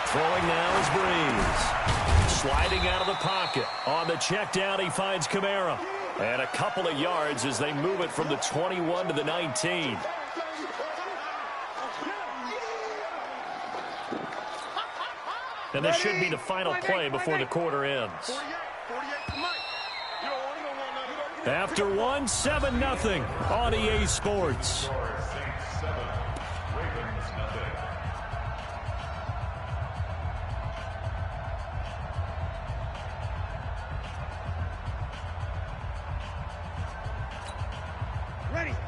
Throwing now is Breeze. Sliding out of the pocket. On the check down, he finds Kamara. And a couple of yards as they move it from the 21 to the 19. And this should be the final play before the quarter ends. After one, 7-0 on EA Sports.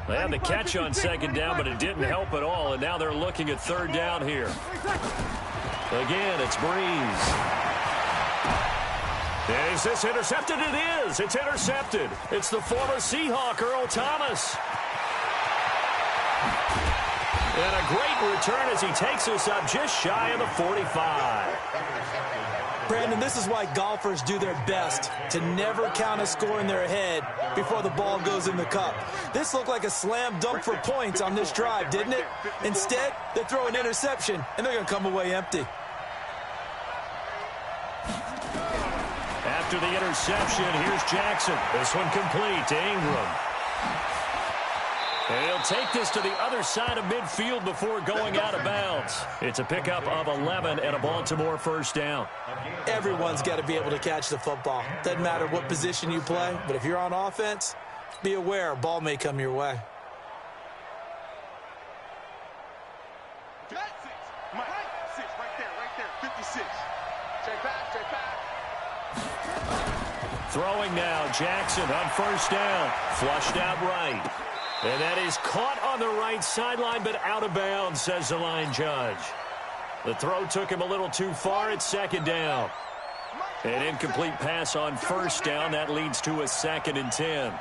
They had the catch on second down, but it didn't help at all, and now they're looking at third down here. Again, it's Breeze. Is this intercepted? It is. It's intercepted. It's the former Seahawk, Earl Thomas. And a great return as he takes us up just shy of the 45. Brandon, this is why golfers do their best to never count a score in their head before the ball goes in the cup. This looked like a slam dunk for points on this drive, didn't it? Instead, they throw an interception, and they're going to come away empty. After the interception, here's Jackson. This one complete to Ingram. And he'll take this to the other side of midfield before going out of bounds. It's a pickup of 11 and a Baltimore first down. Everyone's got to be able to catch the football. Doesn't matter what position you play, but if you're on offense, be aware a ball may come your way. Right there, 56. Throwing now, Jackson on first down. Flushed out right. And that is caught on the right sideline, but out of bounds, says the line judge. The throw took him a little too far. It's second down. An incomplete pass on first down. That leads to a 2nd and 10.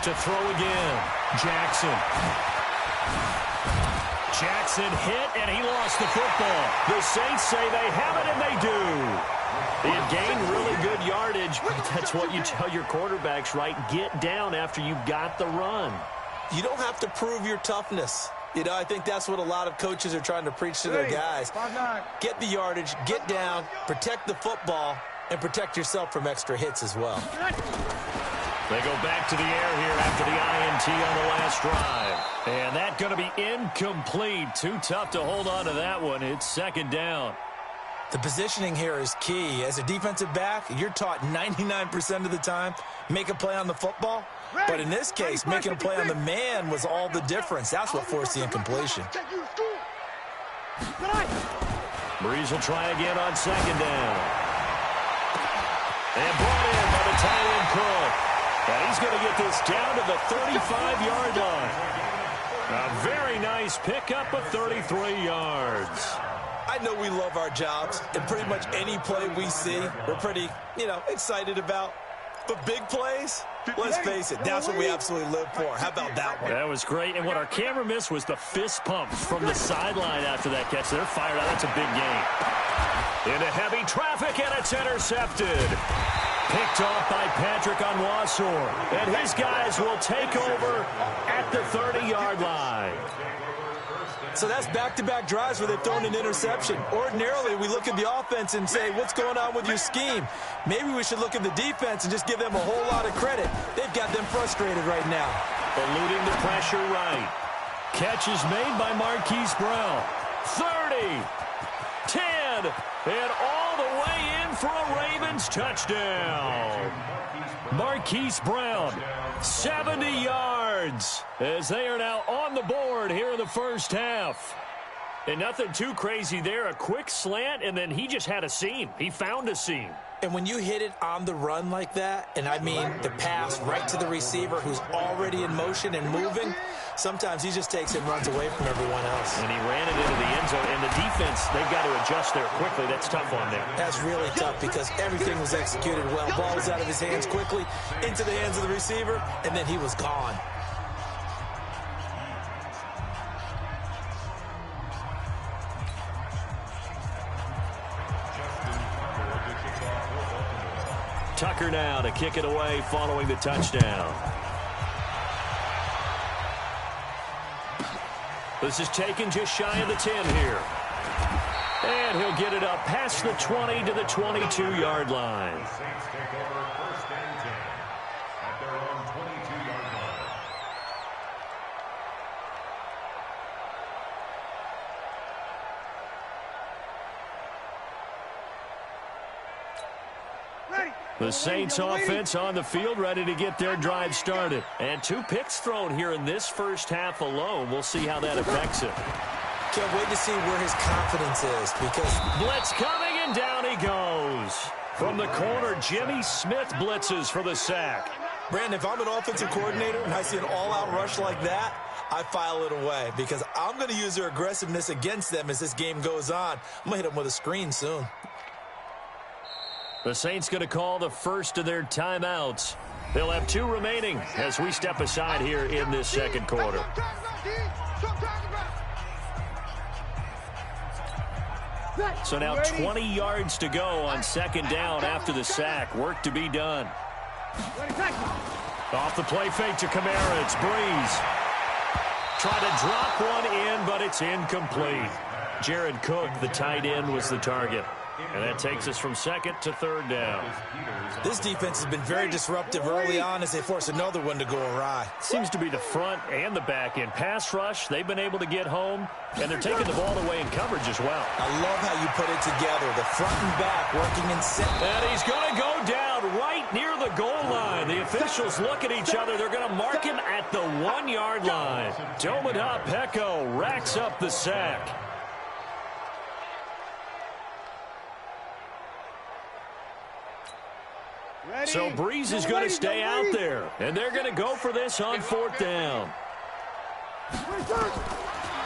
To throw again. Jackson. Jackson hit, and he lost the football. The Saints say they have it, and they do. He had gained really good yardage, but that's what you tell your quarterbacks, right? Get down after you got the run. You don't have to prove your toughness. You know, I think that's what a lot of coaches are trying to preach to their guys. Get the yardage, get down, protect the football, and protect yourself from extra hits as well. They go back to the air here after the INT on the last drive. And that's going to be incomplete. Too tough to hold on to that one. It's second down. The positioning here is key. As a defensive back, you're taught 99% of the time, make a play on the football. But in this case, making a play on the man was all the difference. That's what forced the incompletion. Breeze will try again on second down. And brought in by the tight end Cook. And he's going to get this down to the 35-yard line. A very nice pickup of 33 yards. I know we love our jobs, and pretty much any play we see, we're pretty, excited about. But big plays, let's face it, that's what we absolutely live for. How about that one? That was great, and what our camera missed was the fist pumps from the sideline after that catch. They're fired out. That's a big game. Into heavy traffic, and it's intercepted. Picked off by Patrick Onwuasor. And his guys will take over at the 30-yard line. So that's back-to-back drives where they've thrown an interception. Ordinarily, we look at the offense and say, what's going on with your scheme? Maybe we should look at the defense and just give them a whole lot of credit. They've got them frustrated right now. Eluding the pressure right. Catch is made by Marquise Brown. 30, 10, and all the way in for a Ravens touchdown. Marquise Brown, 70 yards, as they are now on the board here in the first half. And nothing too crazy there. A quick slant, and then he just had a seam. He found a seam. And when you hit it on the run like that, and I mean the pass right to the receiver who's already in motion and moving, sometimes he just takes it and runs away from everyone else. And he ran it into the end zone. And the defense, they've got to adjust there quickly. That's tough on them. That's really tough because everything was executed well. Ball was out of his hands quickly, into the hands of the receiver, and then he was gone. Tucker now to kick it away following the touchdown. This is taken just shy of the 10 here. And he'll get it up past the 20 to the 22-yard line. Saints take over first and 10 at their own 22-yard line. The Saints offense on the field, ready to get their drive started. And 2 picks thrown here in this first half alone. We'll see how that affects it. Can't wait to see where his confidence is because blitz coming, and down he goes. From the corner, Jimmy Smith blitzes for the sack. Brandon, if I'm an offensive coordinator and I see an all-out rush like that, I file it away because I'm going to use their aggressiveness against them as this game goes on. I'm going to hit them with a screen soon. The Saints going to call the first of their timeouts. They'll have 2 remaining as we step aside here in this second quarter. So now 20 yards to go on second down after the sack. Work to be done. Off the play fake to Kamara. It's Breeze. Try to drop one in, but it's incomplete. Jared Cook, the tight end, was the target. And that takes us from second to third down. This defense has been very disruptive early on as they force another one to go awry. Seems to be the front and the back end. Pass rush, they've been able to get home, and they're taking the ball away in coverage as well. I love how you put it together. The front and back working in sync. And he's going to go down right near the goal line. The officials look at each other. They're going to mark him at the 1-yard line. Dominic Pecco racks up the sack. So Breeze is going to stay out there, and they're going to go for this on 4th down.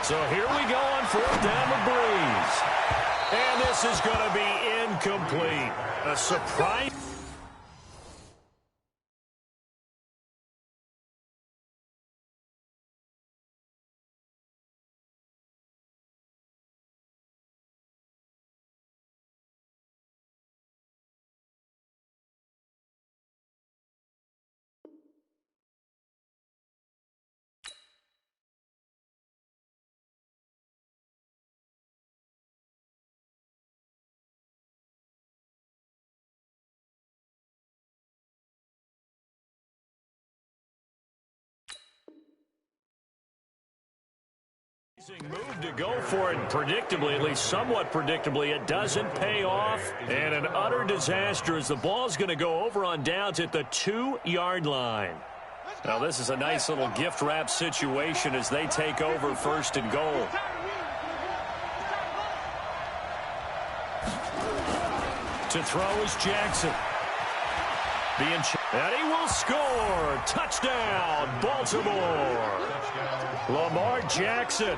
So here we go on 4th down with Breeze. And this is going to be incomplete. A surprise. Move to go for it predictably, at least somewhat predictably. It doesn't pay off, and an utter disaster as the ball's going to go over on downs at the 2-yard line. Now this is a nice little gift wrap situation as they take over 1st and goal. To throw is Jackson. And he will score. Touchdown, Baltimore. Lamar Jackson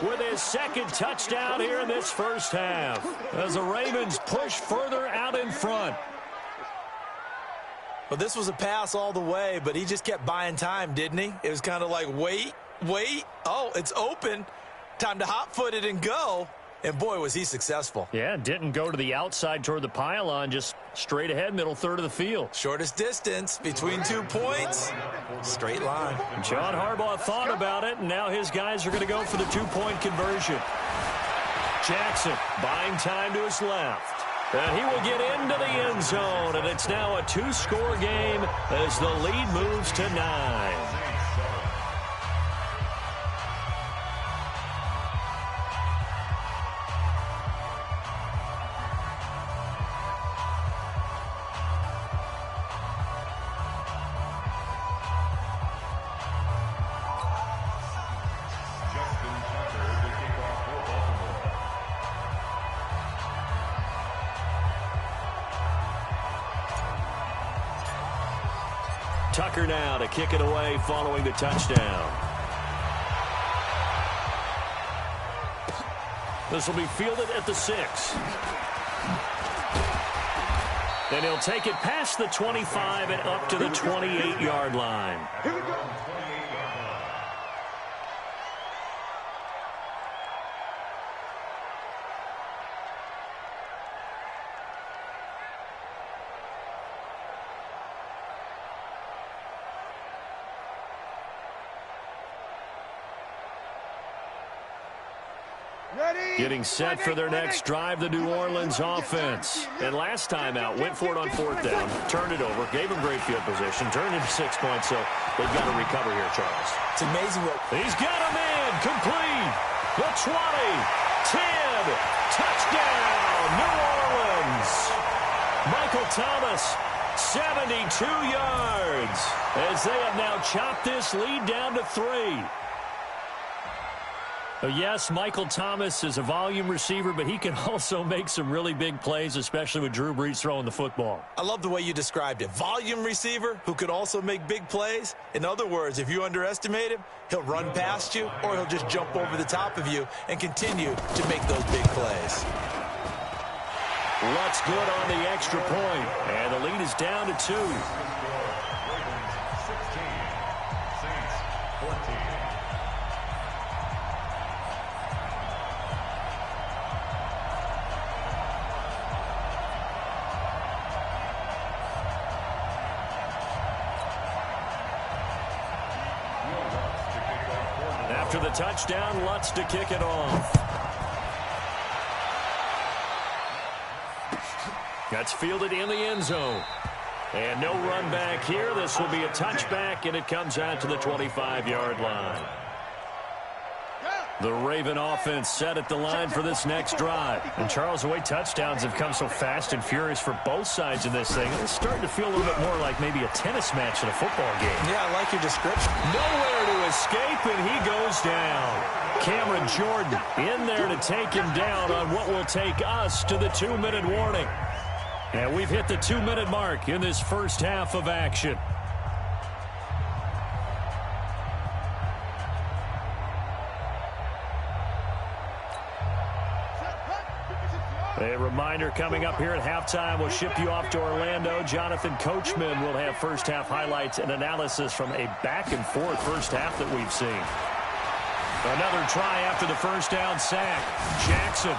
with his 2nd touchdown here in this 1st half as the Ravens push further out in front. Well, this was a pass all the way, but he just kept buying time, didn't he? It was kind of like, wait. Oh, it's open. Time to hot-foot it and go. And, boy, was he successful. Yeah, didn't go to the outside toward the pylon, just straight ahead, middle third of the field. Shortest distance between 2 points, straight line. John Harbaugh thought about it, and now his guys are going to go for the 2-point conversion. Jackson buying time to his left. And he will get into the end zone, and it's now a 2-score game as the lead moves to 9. Tucker now to kick it away following the touchdown. This will be fielded at the 6. And he'll take it past the 25 and up to the 28-yard line. Here we go. Getting set for their next drive, the New Orleans offense. And last time out, went for it on 4th down, turned it over, gave them great field position, turned into 6 points, so they've got to recover here, Charles. It's amazing what... He's got a man, complete, the 20, 10, touchdown, New Orleans. Michael Thomas, 72 yards, as they have now chopped this lead down to 3. Yes, Michael Thomas is a volume receiver, but he can also make some really big plays, especially with Drew Brees throwing the football. I love the way you described it. Volume receiver who could also make big plays. In other words, if you underestimate him, he'll run past you or he'll just jump over the top of you and continue to make those big plays. Lutz good on the extra point, and the lead is down to 2. Ravens 16, Saints 14. After the touchdown, Lutz to kick it off. That's fielded in the end zone. And no run back here. This will be a touchback, and it comes out to the 25-yard line. The Raven offense set at the line for this next drive. And, Charles, the way touchdowns have come so fast and furious for both sides in this thing, it's starting to feel a little bit more like maybe a tennis match in a football game. Yeah, I like your description. Nowhere to escape, and he goes down. Cameron Jordan in there to take him down on what will take us to the 2-minute warning. And we've hit the 2-minute mark in this first half of action. A reminder coming up here at halftime, we'll ship you off to Orlando. Jonathan Coachman will have first half highlights and analysis from a back-and-forth first half that we've seen. Another try after the first down sack. Jackson.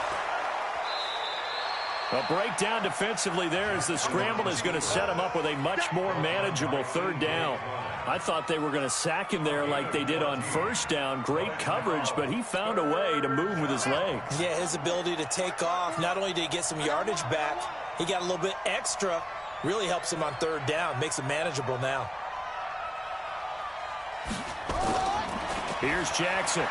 A breakdown defensively there as the scramble is going to set him up with a much more manageable third down. I thought they were going to sack him there like they did on first down. Great coverage, but he found a way to move with his legs. Yeah, his ability to take off, not only did he get some yardage back, he got a little bit extra. Really helps him on third down, makes it manageable now. Here's Jackson.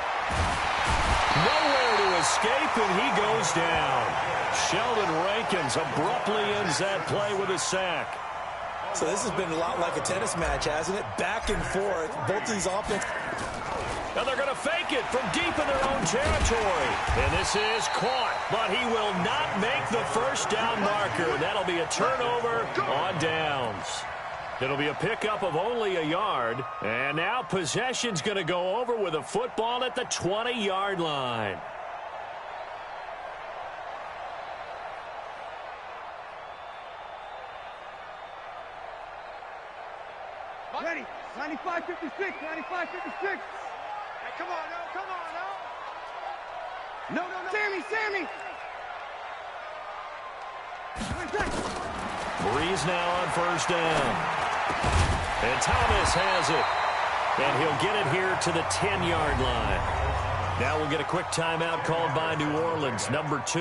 Nowhere to escape, and he goes down. Sheldon Rankins abruptly ends that play with a sack. So this has been a lot like a tennis match, hasn't it? Back and forth. Both these offense. Now they're going to fake it from deep in their own territory. And this is caught, but he will not make the first down marker. That'll be a turnover on downs. It'll be a pickup of only a yard. And now possession's going to go over with a football at the 20-yard line. Ready. 95-56. 95-56. Hey, come on now. Come on now. No. Sammy. Breeze now on first down. And Thomas has it. And he'll get it here to the 10-yard line. Now we'll get a quick timeout called by New Orleans, number 2,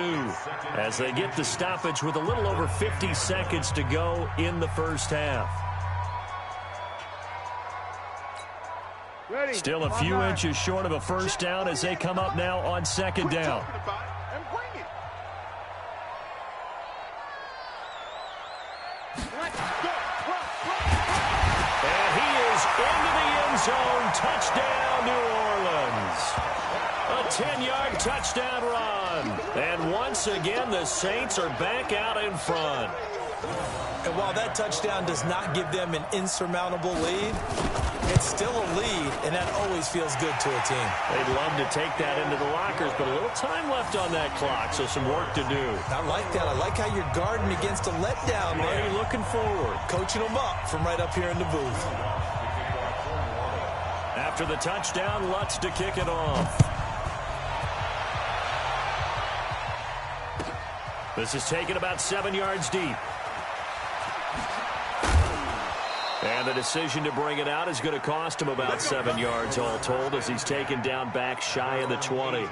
as they get the stoppage with a little over 50 seconds to go in the first half. Ready. Still a few inches short of a first down as they come up now on second down. And bring it. Let's go. And he is into the end zone. Touchdown, New Orleans. A 10-yard touchdown run. And once again, the Saints are back out in front. And while that touchdown does not give them an insurmountable lead, it's still a lead, and that always feels good to a team. They'd love to take that into the lockers, but a little time left on that clock, so some work to do. I like that. I like how you're guarding against a letdown there. You're looking forward. Coaching them up from right up here in the booth. After the touchdown, Lutz to kick it off. This is taken about 7 yards deep. And the decision to bring it out is going to cost him about 7 yards all told as he's taken down back shy of the 20.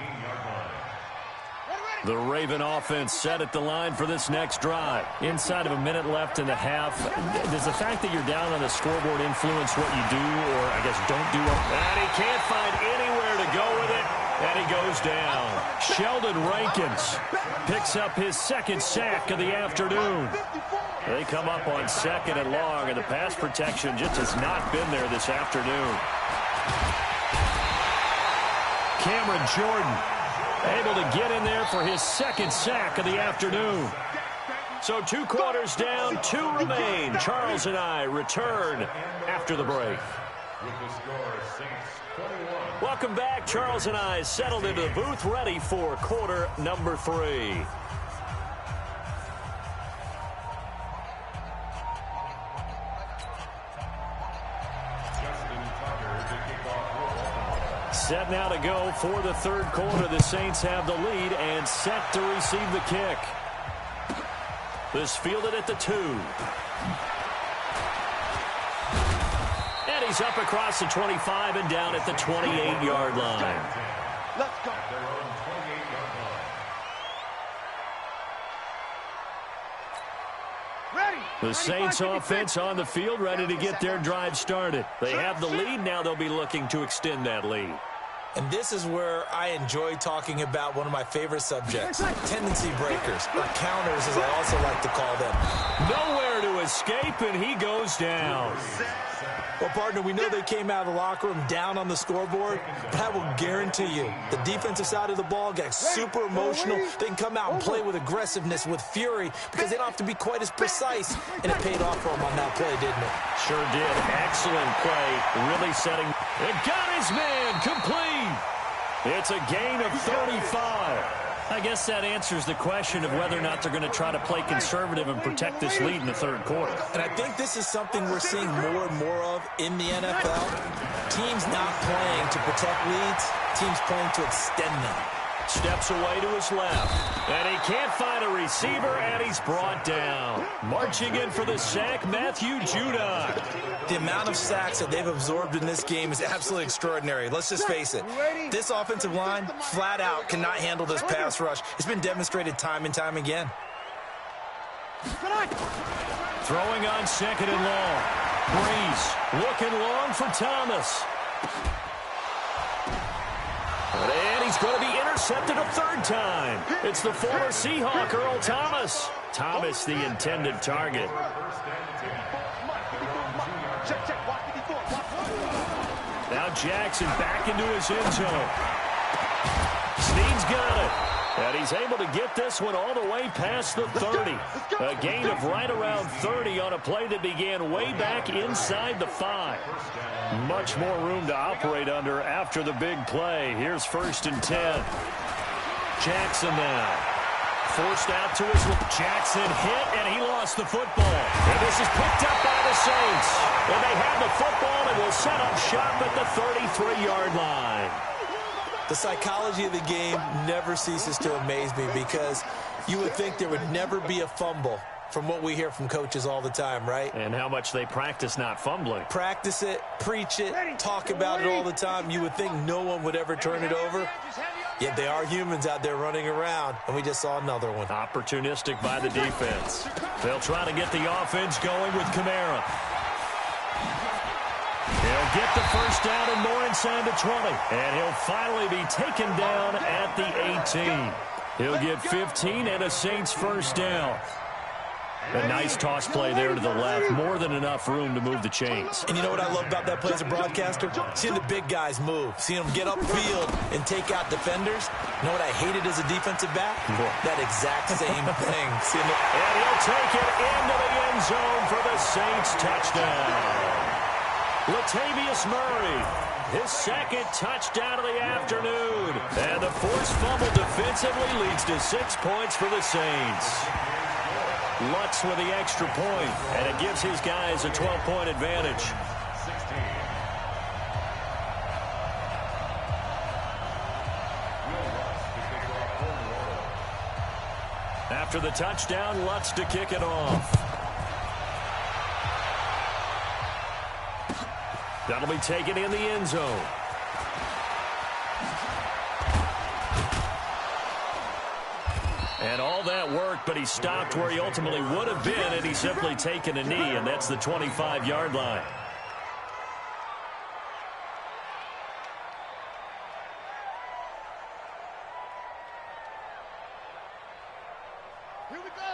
The Raven offense set at the line for this next drive. Inside of a minute left in the half, does the fact that you're down on the scoreboard influence what you do or, I guess, don't do? And he can't find anywhere to go with it, and he goes down. Sheldon Rankins picks up his second sack of the afternoon. They come up on second and long, and the pass protection just has not been there this afternoon. Cameron Jordan able to get in there for his second sack of the afternoon. So 2 quarters down, 2 remain. Charles and I return after the break. Welcome back. Charles and I settled into the booth, ready for quarter number 3. Set now to go for the third quarter. The Saints have the lead and set to receive the kick. This fielded at the 2. And he's up across the 25 and down at the 28-yard line. Let's go. The Saints offense on the field, ready to get their drive started. They have the lead. Now they'll be looking to extend that lead. And this is where I enjoy talking about one of my favorite subjects, tendency breakers, or counters as I also like to call them. Nowhere to escape, and he goes down. Well, partner, we know they came out of the locker room down on the scoreboard, but I will guarantee you the defensive side of the ball got super emotional. They can come out and play with aggressiveness, with fury, because they don't have to be quite as precise, and it paid off for them on that play, didn't it? Sure did. Excellent play. Really setting. It got his man complete. It's a gain of 35. I guess that answers the question of whether or not they're going to try to play conservative and protect this lead in the third quarter. And I think this is something we're seeing more and more of in the NFL. Teams not playing to protect leads, teams playing to extend them. Steps away to his left. And he can't find a receiver, and he's brought down. Marching in for the sack, Matthew Judon. The amount of sacks that they've absorbed in this game is absolutely extraordinary. Let's just face it. This offensive line, flat out, cannot handle this pass rush. It's been demonstrated time and time again. Throwing on second and long. Breeze looking long for Thomas. And he's going to be intercepted a third time. It's the former Seahawk, Earl Thomas. Thomas, the intended target. Now Jackson back into his end zone. Snead's got it. And he's able to get this one all the way past the 30. A gain of right around 30 on a play that began way back inside the 5. Much more room to operate under after the big play. Here's 1st and 10. Jackson now. Forced out to his left. Jackson hit, and he lost the football. And this is picked up by the Saints. And they have the football and will set up shop at the 33-yard line. The psychology of the game never ceases to amaze me, because you would think there would never be a fumble from what we hear from coaches all the time, right? And how much they practice not fumbling. Practice it, preach it, talk about it all the time. You would think no one would ever turn it over. Yet they are humans out there running around, and we just saw another one. Opportunistic by the defense. They'll try to get the offense going with Kamara. He'll get the first down and more inside the 20. And he'll finally be taken down at the 18. He'll get 15 and a Saints first down. A nice toss play there to the left. More than enough room to move the chains. And you know what I love about that play as a broadcaster? Seeing the big guys move. Seeing them get upfield and take out defenders. You know what I hated as a defensive back? That exact same thing. And he'll take it into the end zone for the Saints touchdown. Latavius Murray, his second touchdown of the afternoon. And the forced fumble defensively leads to 6 points for the Saints. Lutz with the extra point, and it gives his guys a 12-point advantage. After the touchdown, Lutz to kick it off. That'll be taken in the end zone. And all that worked, but he stopped where he ultimately would have been, and he's simply taken a knee, and that's the 25-yard line.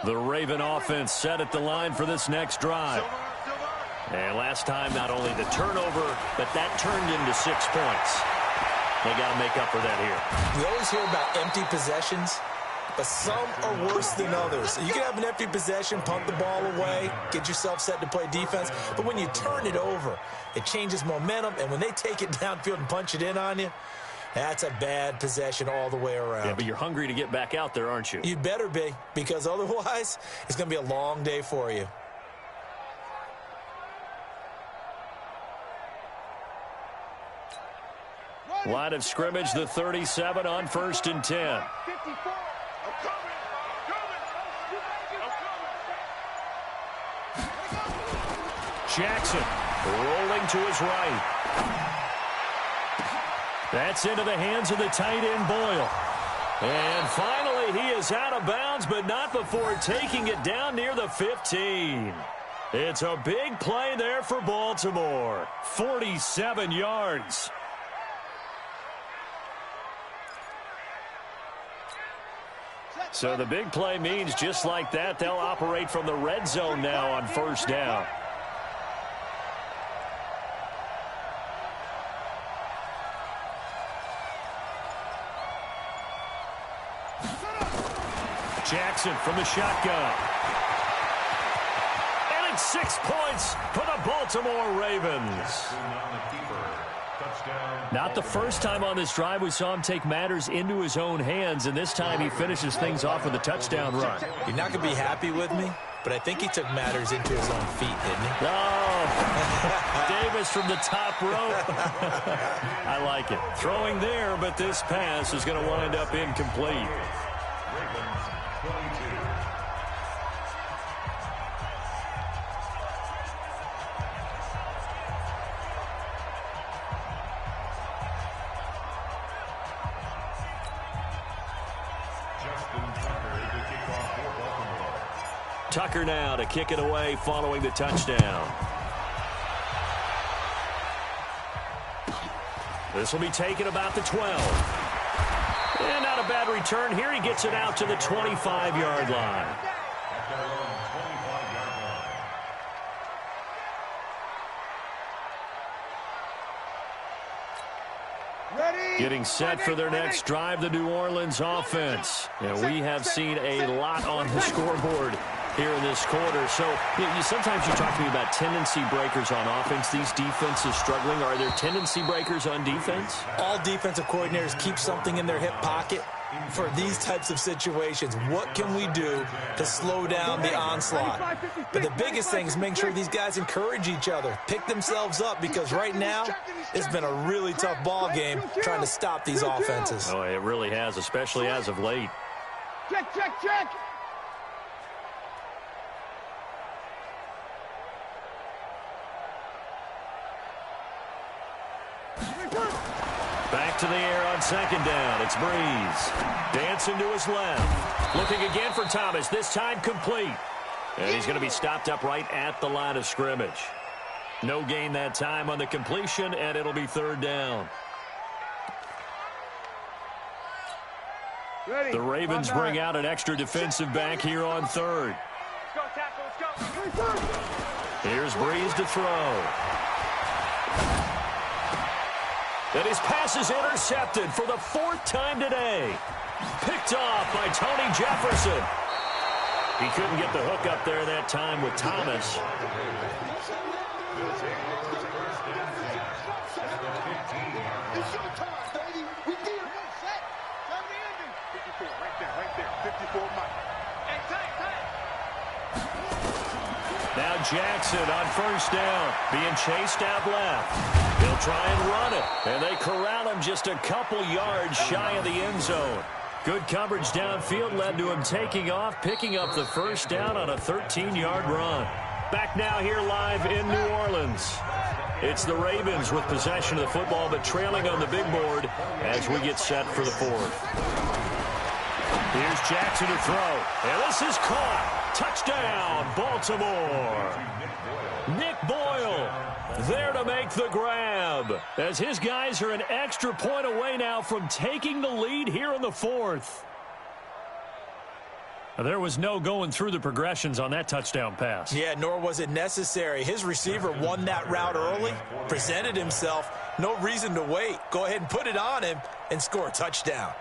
The Raven offense set at the line for this next drive. And last time, not only the turnover, but that turned into 6 points. They got to make up for that here. We always hear about empty possessions, but some are worse than others. You can have an empty possession, punt the ball away, get yourself set to play defense, but when you turn it over, it changes momentum, and when they take it downfield and punch it in on you, that's a bad possession all the way around. Yeah, but you're hungry to get back out there, aren't you? You better be, because otherwise, it's going to be a long day for you. Line of scrimmage, the 37 on 1st and 10. Jackson rolling to his right. That's into the hands of the tight end, Boyle. And finally, he is out of bounds, but not before taking it down near the 15. It's a big play there for Baltimore. 47 yards. So the big play means just like that, they'll operate from the red zone now on 1st down. Jackson from the shotgun. And it's 6 points for the Baltimore Ravens. Not the first time on this drive we saw him take matters into his own hands, and this time he finishes things off with a touchdown run. You're not going to be happy with me, but I think he took matters into his own feet, didn't he? Oh, Davis from the top rope. I like it. Throwing there, but this pass is going to wind up incomplete. Tucker now to kick it away following the touchdown. This will be taken about the 12. And not a bad return here. He gets it out to the 25-yard line. Getting set for their next drive, the New Orleans offense. And we have seen a lot on the scoreboard here in this quarter. So sometimes you talk to me about tendency breakers on offense. These defenses struggling. Are there tendency breakers on defense? All defensive coordinators keep something in their hip pocket for these types of situations. What can we do to slow down the onslaught? But the biggest thing is making sure these guys encourage each other, pick themselves up, because right now it's been a really tough ball game trying to stop these offenses. Oh, it really has, especially as of late. Check, check, check. Back to the air on second down. It's Breeze. Dancing to his left. Looking again for Thomas. This time complete. And he's going to be stopped up right at the line of scrimmage. No gain that time on the completion, and it'll be third down. The Ravens bring out an extra defensive back here on third. Here's Breeze to throw. And his pass is intercepted for the 4th time today. Picked off by Tony Jefferson. He couldn't get the hook up there that time with Thomas. Now Jackson on first down, being chased out left. He'll try and run it, and they corral him just a couple yards shy of the end zone. Good coverage downfield led to him taking off, picking up the first down on a 13-yard run. Back now here live in New Orleans. It's the Ravens with possession of the football, but trailing on the big board as we get set for the 4th. Here's Jackson to throw, and this is caught. Touchdown, Baltimore. Nick Boyle there to make the grab, as his guys are an extra point away now from taking the lead here in the 4th. There was no going through the progressions on that touchdown pass. Yeah, nor was it necessary. His receiver won that route early, presented himself. No reason to wait. Go ahead and put it on him and score a touchdown.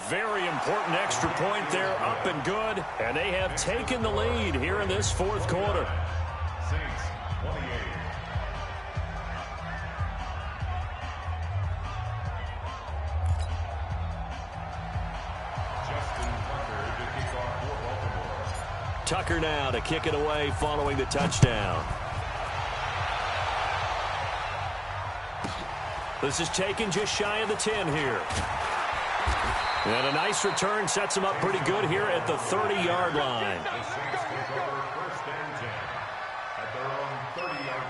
Very important extra point there, up and good, and they have taken the lead here in this 4th quarter. Saints, 28. Justin Tucker to kick off for Baltimore. Tucker now to kick it away following the touchdown. This is taken just shy of the 10 here. And a nice return sets him up pretty good here at the 30-yard line. The Saints take over 1st and 10 at their own 30-yard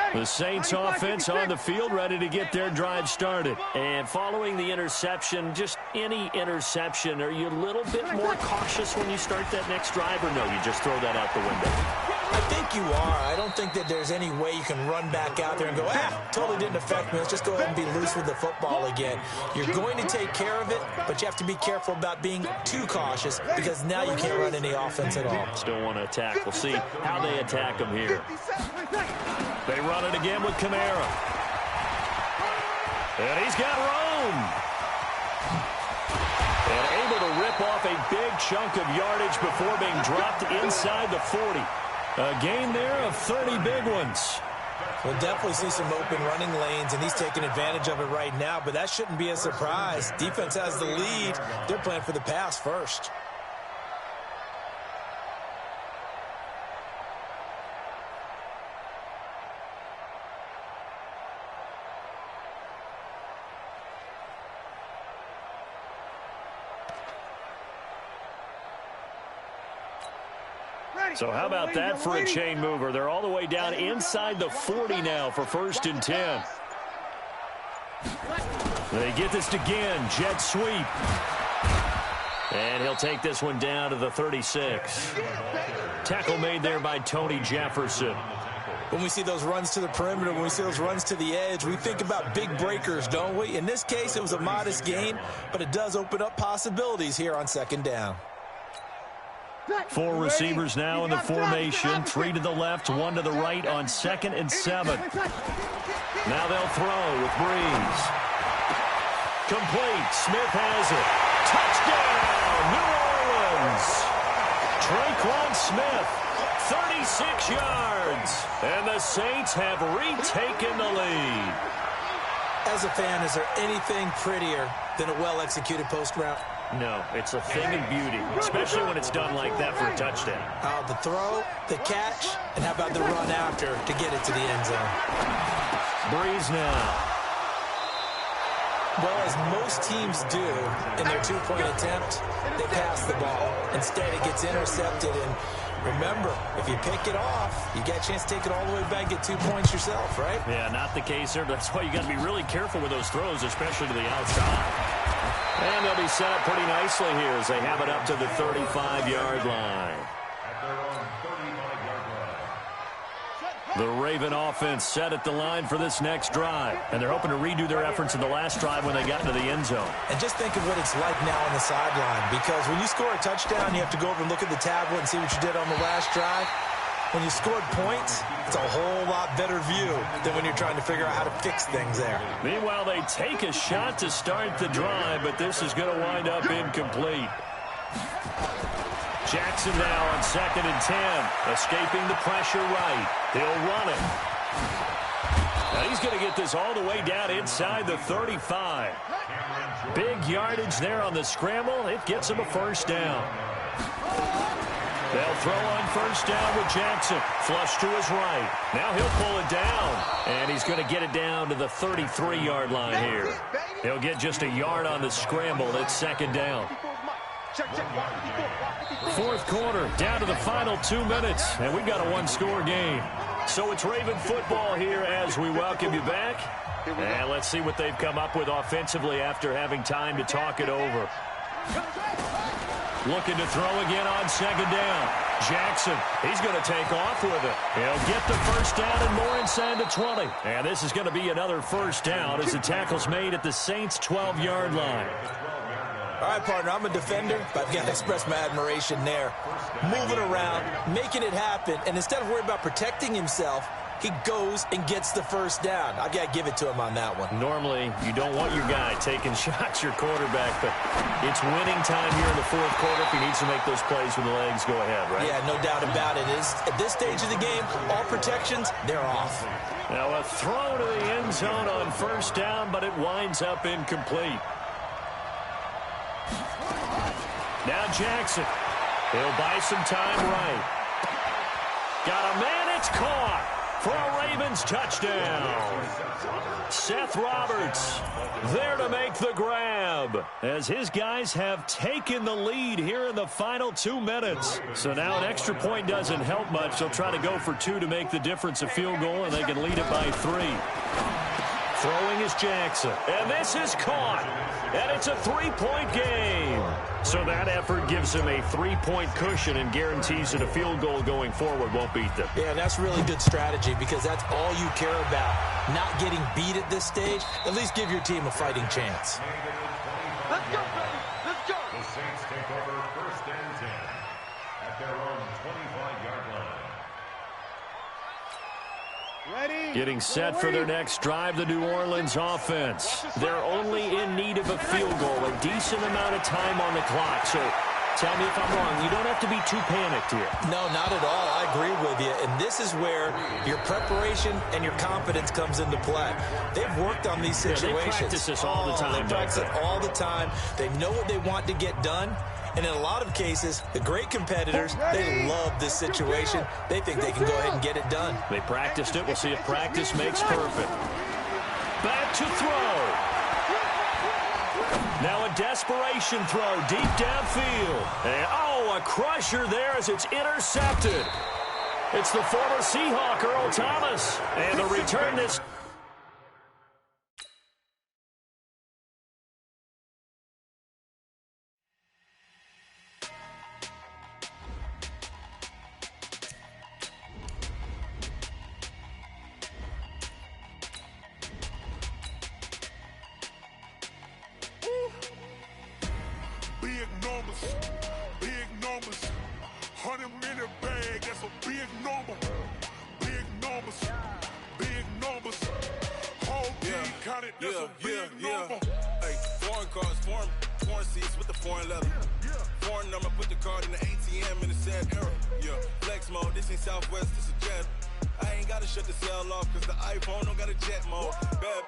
line. The Saints offense on the field, ready to get their drive started. And following the interception, just any interception, are you a little bit more cautious when you start that next drive, or no, you just throw that out the window? I think you are. I don't think that there's any way you can run back out there and go, totally didn't affect me. Let's just go ahead and be loose with the football again. You're going to take care of it, but you have to be careful about being too cautious because now you can't run any offense at all. Still want to attack. We'll see how they attack him here. They run it again with Kamara. And he's got room. And able to rip off a big chunk of yardage before being dropped inside the 40. A gain there of 30 big ones. We'll definitely see some open running lanes, and he's taking advantage of it right now, but that shouldn't be a surprise. Defense has the lead. They're playing for the pass first. So how about that for a chain mover? They're all the way down inside the 40 now for 1st and 10. They get this again. Jet sweep. And he'll take this one down to the 36. Tackle made there by Tony Jefferson. When we see those runs to the perimeter, when we see those runs to the edge, we think about big breakers, don't we? In this case, it was a modest gain, but it does open up possibilities here on 2nd down. 4 receivers now in the formation. 3 to the left, 1 to the right on 2nd and 7. Now they'll throw with Breeze. Complete. Smith has it. Touchdown, New Orleans. Tre'Von Smith, 36 yards. And the Saints have retaken the lead. As a fan, is there anything prettier than a well-executed post route? No, it's a thing of beauty, especially when it's done like that for a touchdown. The throw, the catch, and how about the run after to get it to the end zone? Breeze now. Well, as most teams do in their two-point attempt, they pass the ball. Instead, it gets intercepted, and remember, if you pick it off, you get a chance to take it all the way back, get 2 points yourself, right? Yeah, not the case there, but that's why you got to be really careful with those throws, especially to the outside. And they'll be set up pretty nicely here as they have it up to the 35-yard line. The Raven offense set at the line for this next drive. And they're hoping to redo their efforts in the last drive when they got into the end zone. And just think of what it's like now on the sideline. Because when you score a touchdown, you have to go over and look at the tablet and see what you did on the last drive. When you scored points, it's a whole lot better view than when you're trying to figure out how to fix things there. Meanwhile, they take a shot to start the drive, but this is going to wind up incomplete. Jackson now on 2nd and 10, escaping the pressure right. He'll run it. Now he's going to get this all the way down inside the 35. Big yardage there on the scramble. It gets him a 1st down. They'll throw on 1st down with Jackson. Flush to his right. Now he'll pull it down. And he's going to get it down to the 33-yard line here. He'll get just a yard on the scramble. It's 2nd down. 4th quarter, down to the final 2 minutes. And we've got a 1-score game. So it's Raven football here as we welcome you back. And let's see what they've come up with offensively after having time to talk it over. Looking to throw again on 2nd down. Jackson, he's going to take off with it. He'll get the 1st down and more inside the 20. And this is going to be another 1st down as the tackle's made at the Saints' 12-yard line. All right, partner, I'm a defender, but I've got to express my admiration there. Moving around, making it happen, and instead of worrying about protecting himself, he goes and gets the 1st down. I've got to give it to him on that one. Normally, you don't want your guy taking shots, your quarterback, but it's winning time here in the 4th quarter. If he needs to make those plays with the legs, go ahead, right? Yeah, no doubt about it. At this stage of the game, all protections, they're off. Now a throw to the end zone on 1st down, but it winds up incomplete. Now Jackson. He'll buy some time right. Got a man, it's caught for a Ravens touchdown. Seth Roberts there to make the grab as his guys have taken the lead here in the final 2 minutes. So now an extra point doesn't help much. They'll try to go for 2 to make the difference a field goal, and they can lead it by 3. Throwing is Jackson. And this is caught. And it's a 3-point game. So that effort gives him a 3-point cushion and guarantees that a field goal going forward won't beat them. Yeah, and that's really good strategy because that's all you care about. Not getting beat at this stage. At least give your team a fighting chance. Let's go, baby. Let's go. The Saints take over 1st and 10 at their own 25-yard line. Getting set for their next drive, the New Orleans offense. They're only in need of a field goal, a decent amount of time on the clock. So tell me if I'm wrong. You don't have to be too panicked here. No, not at all. I agree with you. And this is where your preparation and your confidence comes into play. They've worked on these situations. Yeah, they practice this all the time. They practice it all the time. They know what they want to get done. And in a lot of cases, the great competitors, they love this situation. They think they can go ahead and get it done. They practiced it. We'll see if practice makes perfect. Back to throw. Now a desperation throw deep downfield. And, a crusher there as it's intercepted. It's the former Seahawk, Earl Thomas. And the return this... Big numbers, 100 in a bag, that's a big number. Big numbers, whole team counted, that's a big number. Hey, foreign cars, foreign seats with the foreign leather. Foreign number, put the card in the ATM in the sad era. Yeah, flex mode, this ain't Southwest, this a jet. I ain't gotta shut the cell off, cause the iPhone don't got a jet mode. Bad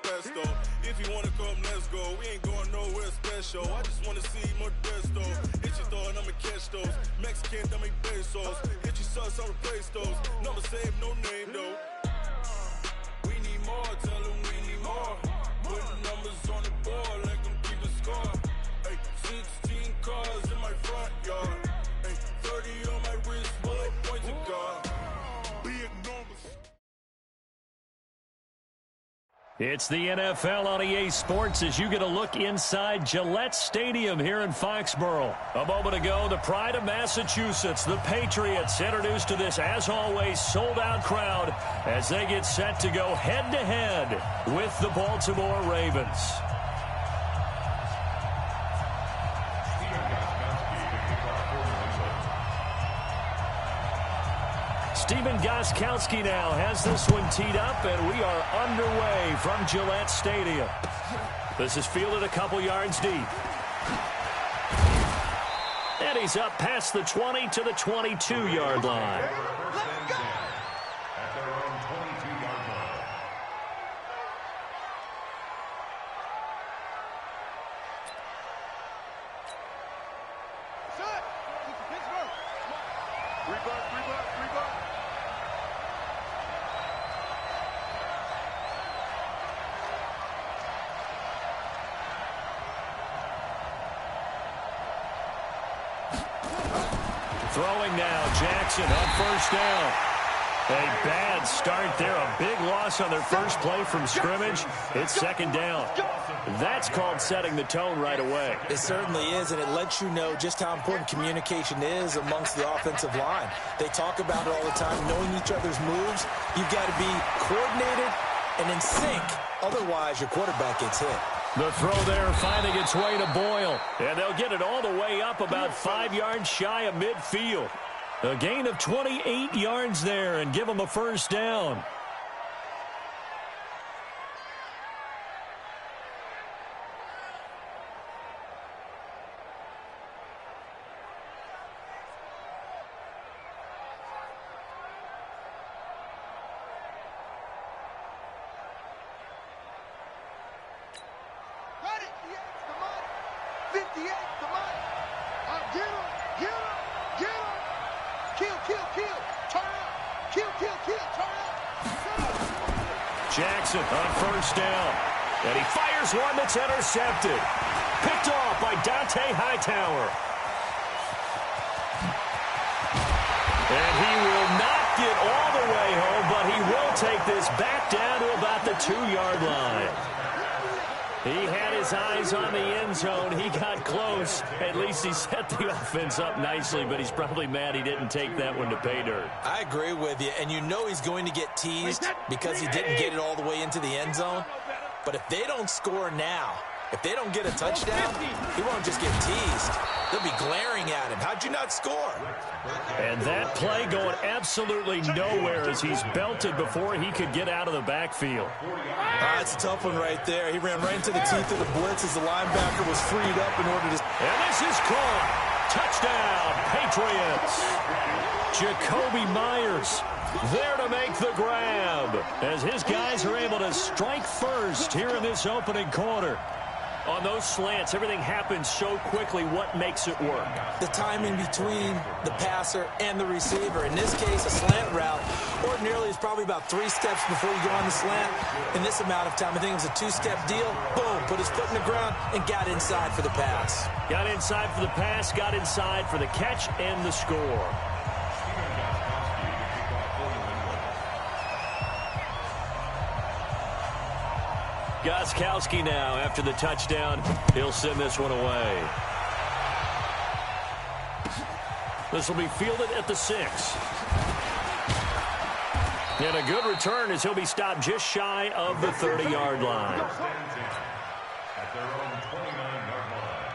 pesto. If you wanna come, let's go. We ain't going nowhere special. I just wanna see more pesto. Hit your thought, I'ma catch those. Mexican, dummy pesos. Hit your sus, I'll replace those. Number saved, no name though. We need more, tell them we need more. Putting numbers on the board like I'm keeping score. Hey, 16 cars in my front yard. Hey, 30 on my wrist, while I point to God. Big numbers. It's the NFL on EA Sports as you get a look inside Gillette Stadium here in Foxborough. A moment ago, the pride of Massachusetts, the Patriots, introduced to this, as always, sold-out crowd as they get set to go head-to-head with the Baltimore Ravens. Stephen Gostkowski now has this one teed up, and we are underway from Gillette Stadium. This is fielded a couple yards deep. And he's up past the 20 to the 22-yard line. At their own 22-yard line. Rebuck. Throwing now, Jackson on first down. A bad start there, a big loss on their first play from scrimmage. It's second down. That's called setting the tone right away. It certainly is, and it lets you know just how important communication is amongst the offensive line. They talk about it all the time, knowing each other's moves. You've got to be coordinated and in sync. Otherwise, your quarterback gets hit. The throw there finding its way to Boyle. And they'll get it all the way up about 5 yards shy of midfield. A gain of 28 yards there and give them a first down. Jackson on first down. And he fires one that's intercepted. Picked off by Dante Hightower. And he will not get all the way home, but he will take this back down to about the 2-yard 30-yard line. He had his eyes on the end zone. He got close. At least he set the offense up nicely, but he's probably mad he didn't take that one to pay dirt. I agree with you, and you know he's going to get teased because he didn't get it all the way into the end zone. But if they don't score now, if they don't get a touchdown, he won't just get teased. They'll be glaring at him. How'd you not score? And that play going absolutely nowhere as he's belted before he could get out of the backfield. That's a tough one right there. He ran right into the teeth of the blitz as the linebacker was freed up in order to... And this is caught. Touchdown, Patriots. Jacoby Myers there to make the grab as his guys are able to strike first here in this opening quarter. On those slants, everything happens so quickly. What makes it work? The timing between the passer and the receiver. In this case, a slant route ordinarily is probably about 3 steps before you go on the slant. In this amount of time, I think it was a 2-step deal. Boom, put his foot in the ground and got inside for the pass. Got inside for the pass, got inside for the catch and the score. Gostkowski now after the touchdown. He'll send this one away. This will be fielded at the 6. And a good return as he'll be stopped just shy of the 30-yard line. At their own 29-yard line.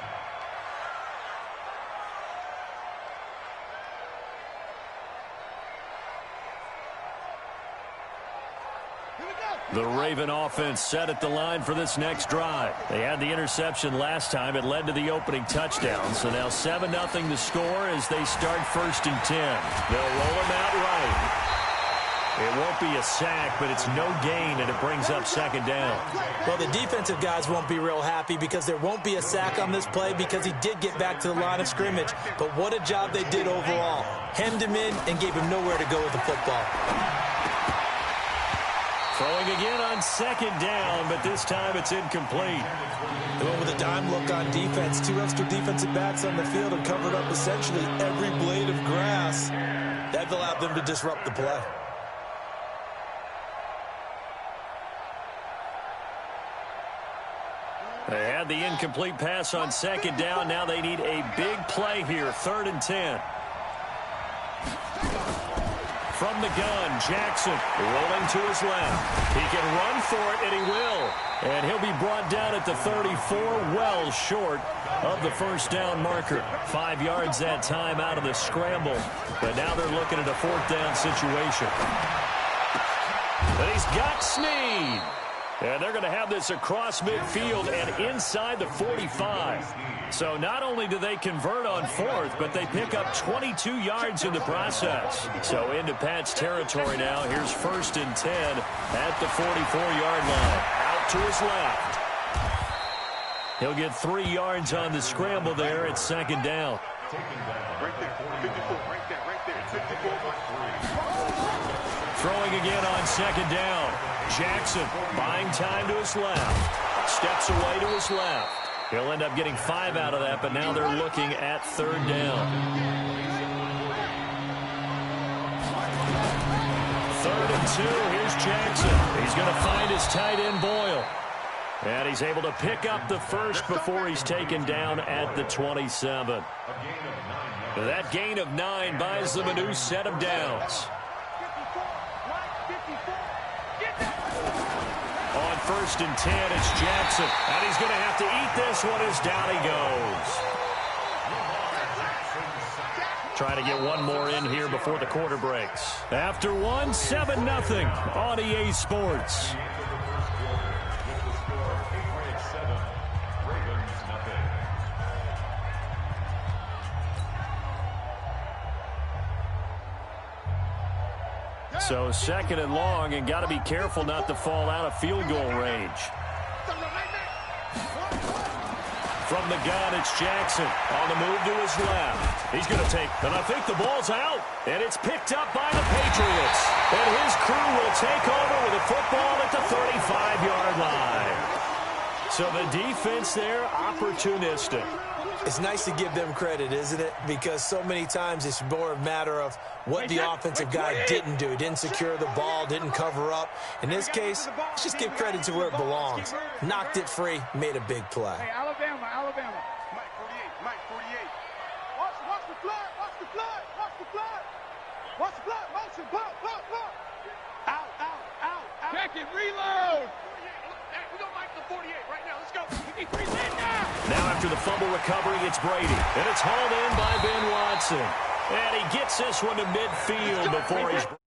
The Raven offense set at the line for this next drive. They had the interception last time. It led to the opening touchdown. So now 7-0 to score as they start 1st and 10. They'll roll him out right. It won't be a sack, but it's no gain, and it brings up 2nd down. Well, the defensive guys won't be real happy because there won't be a sack on this play because he did get back to the line of scrimmage. But what a job they did overall. Hemmed him in and gave him nowhere to go with the football. Throwing again on 2nd down, but this time it's incomplete. They went with a dime look on defense. 2 extra defensive backs on the field and covered up essentially every blade of grass. That allowed them to disrupt the play. They had the incomplete pass on 2nd down. Now they need a big play here, 3rd and 10. From the gun, Jackson rolling to his left. He can run for it, and he will. And he'll be brought down at the 34, well short of the 1st down marker. 5 yards that time out of the scramble. But now they're looking at a 4th down situation. But he's got Snead. And they're going to have this across midfield and inside the 45. So not only do they convert on 4th, but they pick up 22 yards in the process. So into Pat's territory now. Here's 1st and 10 at the 44-yard line. Out to his left. He'll get 3 yards on the scramble there at 2nd down. Right there, 54, right there, 54. Throwing again on 2nd down. Jackson buying time to his left. Steps away to his left. He'll end up getting 5 out of that, but now they're looking at 3rd down. 3rd and 2. Here's Jackson. He's going to find his tight end Boyle. And he's able to pick up the 1st before he's taken down at the 27. That gain of 9 buys them a new set of downs. On 1st and 10, it's Jackson. And he's going to have to eat this one as down he goes. Trying to get one more in here before the quarter breaks. After one, 7-0 on EA Sports. So 2nd and long, and got to be careful not to fall out of field goal range. From the gun, it's Jackson on the move to his left. He's going to take, and I think the ball's out, and it's picked up by the Patriots. And his crew will take over with a football at the 35-yard line. So the defense there, opportunistic. It's nice to give them credit, isn't it? Because so many times it's more a matter of what the offensive guy didn't do. Didn't secure the ball, didn't cover up. In this case, let's just give credit to where it belongs. Knocked it free, made a big play. Hey, Alabama. Mike 48, Mike 48. Watch the flood, watch the flood, watch the flood. Watch the flood, motion, block. Out. Check it, reload. Hey, we don't like the 48 right now. Let's go. Now after the fumble recovery, it's Brady. And it's hauled in by Ben Watson. And he gets this one to midfield before he's...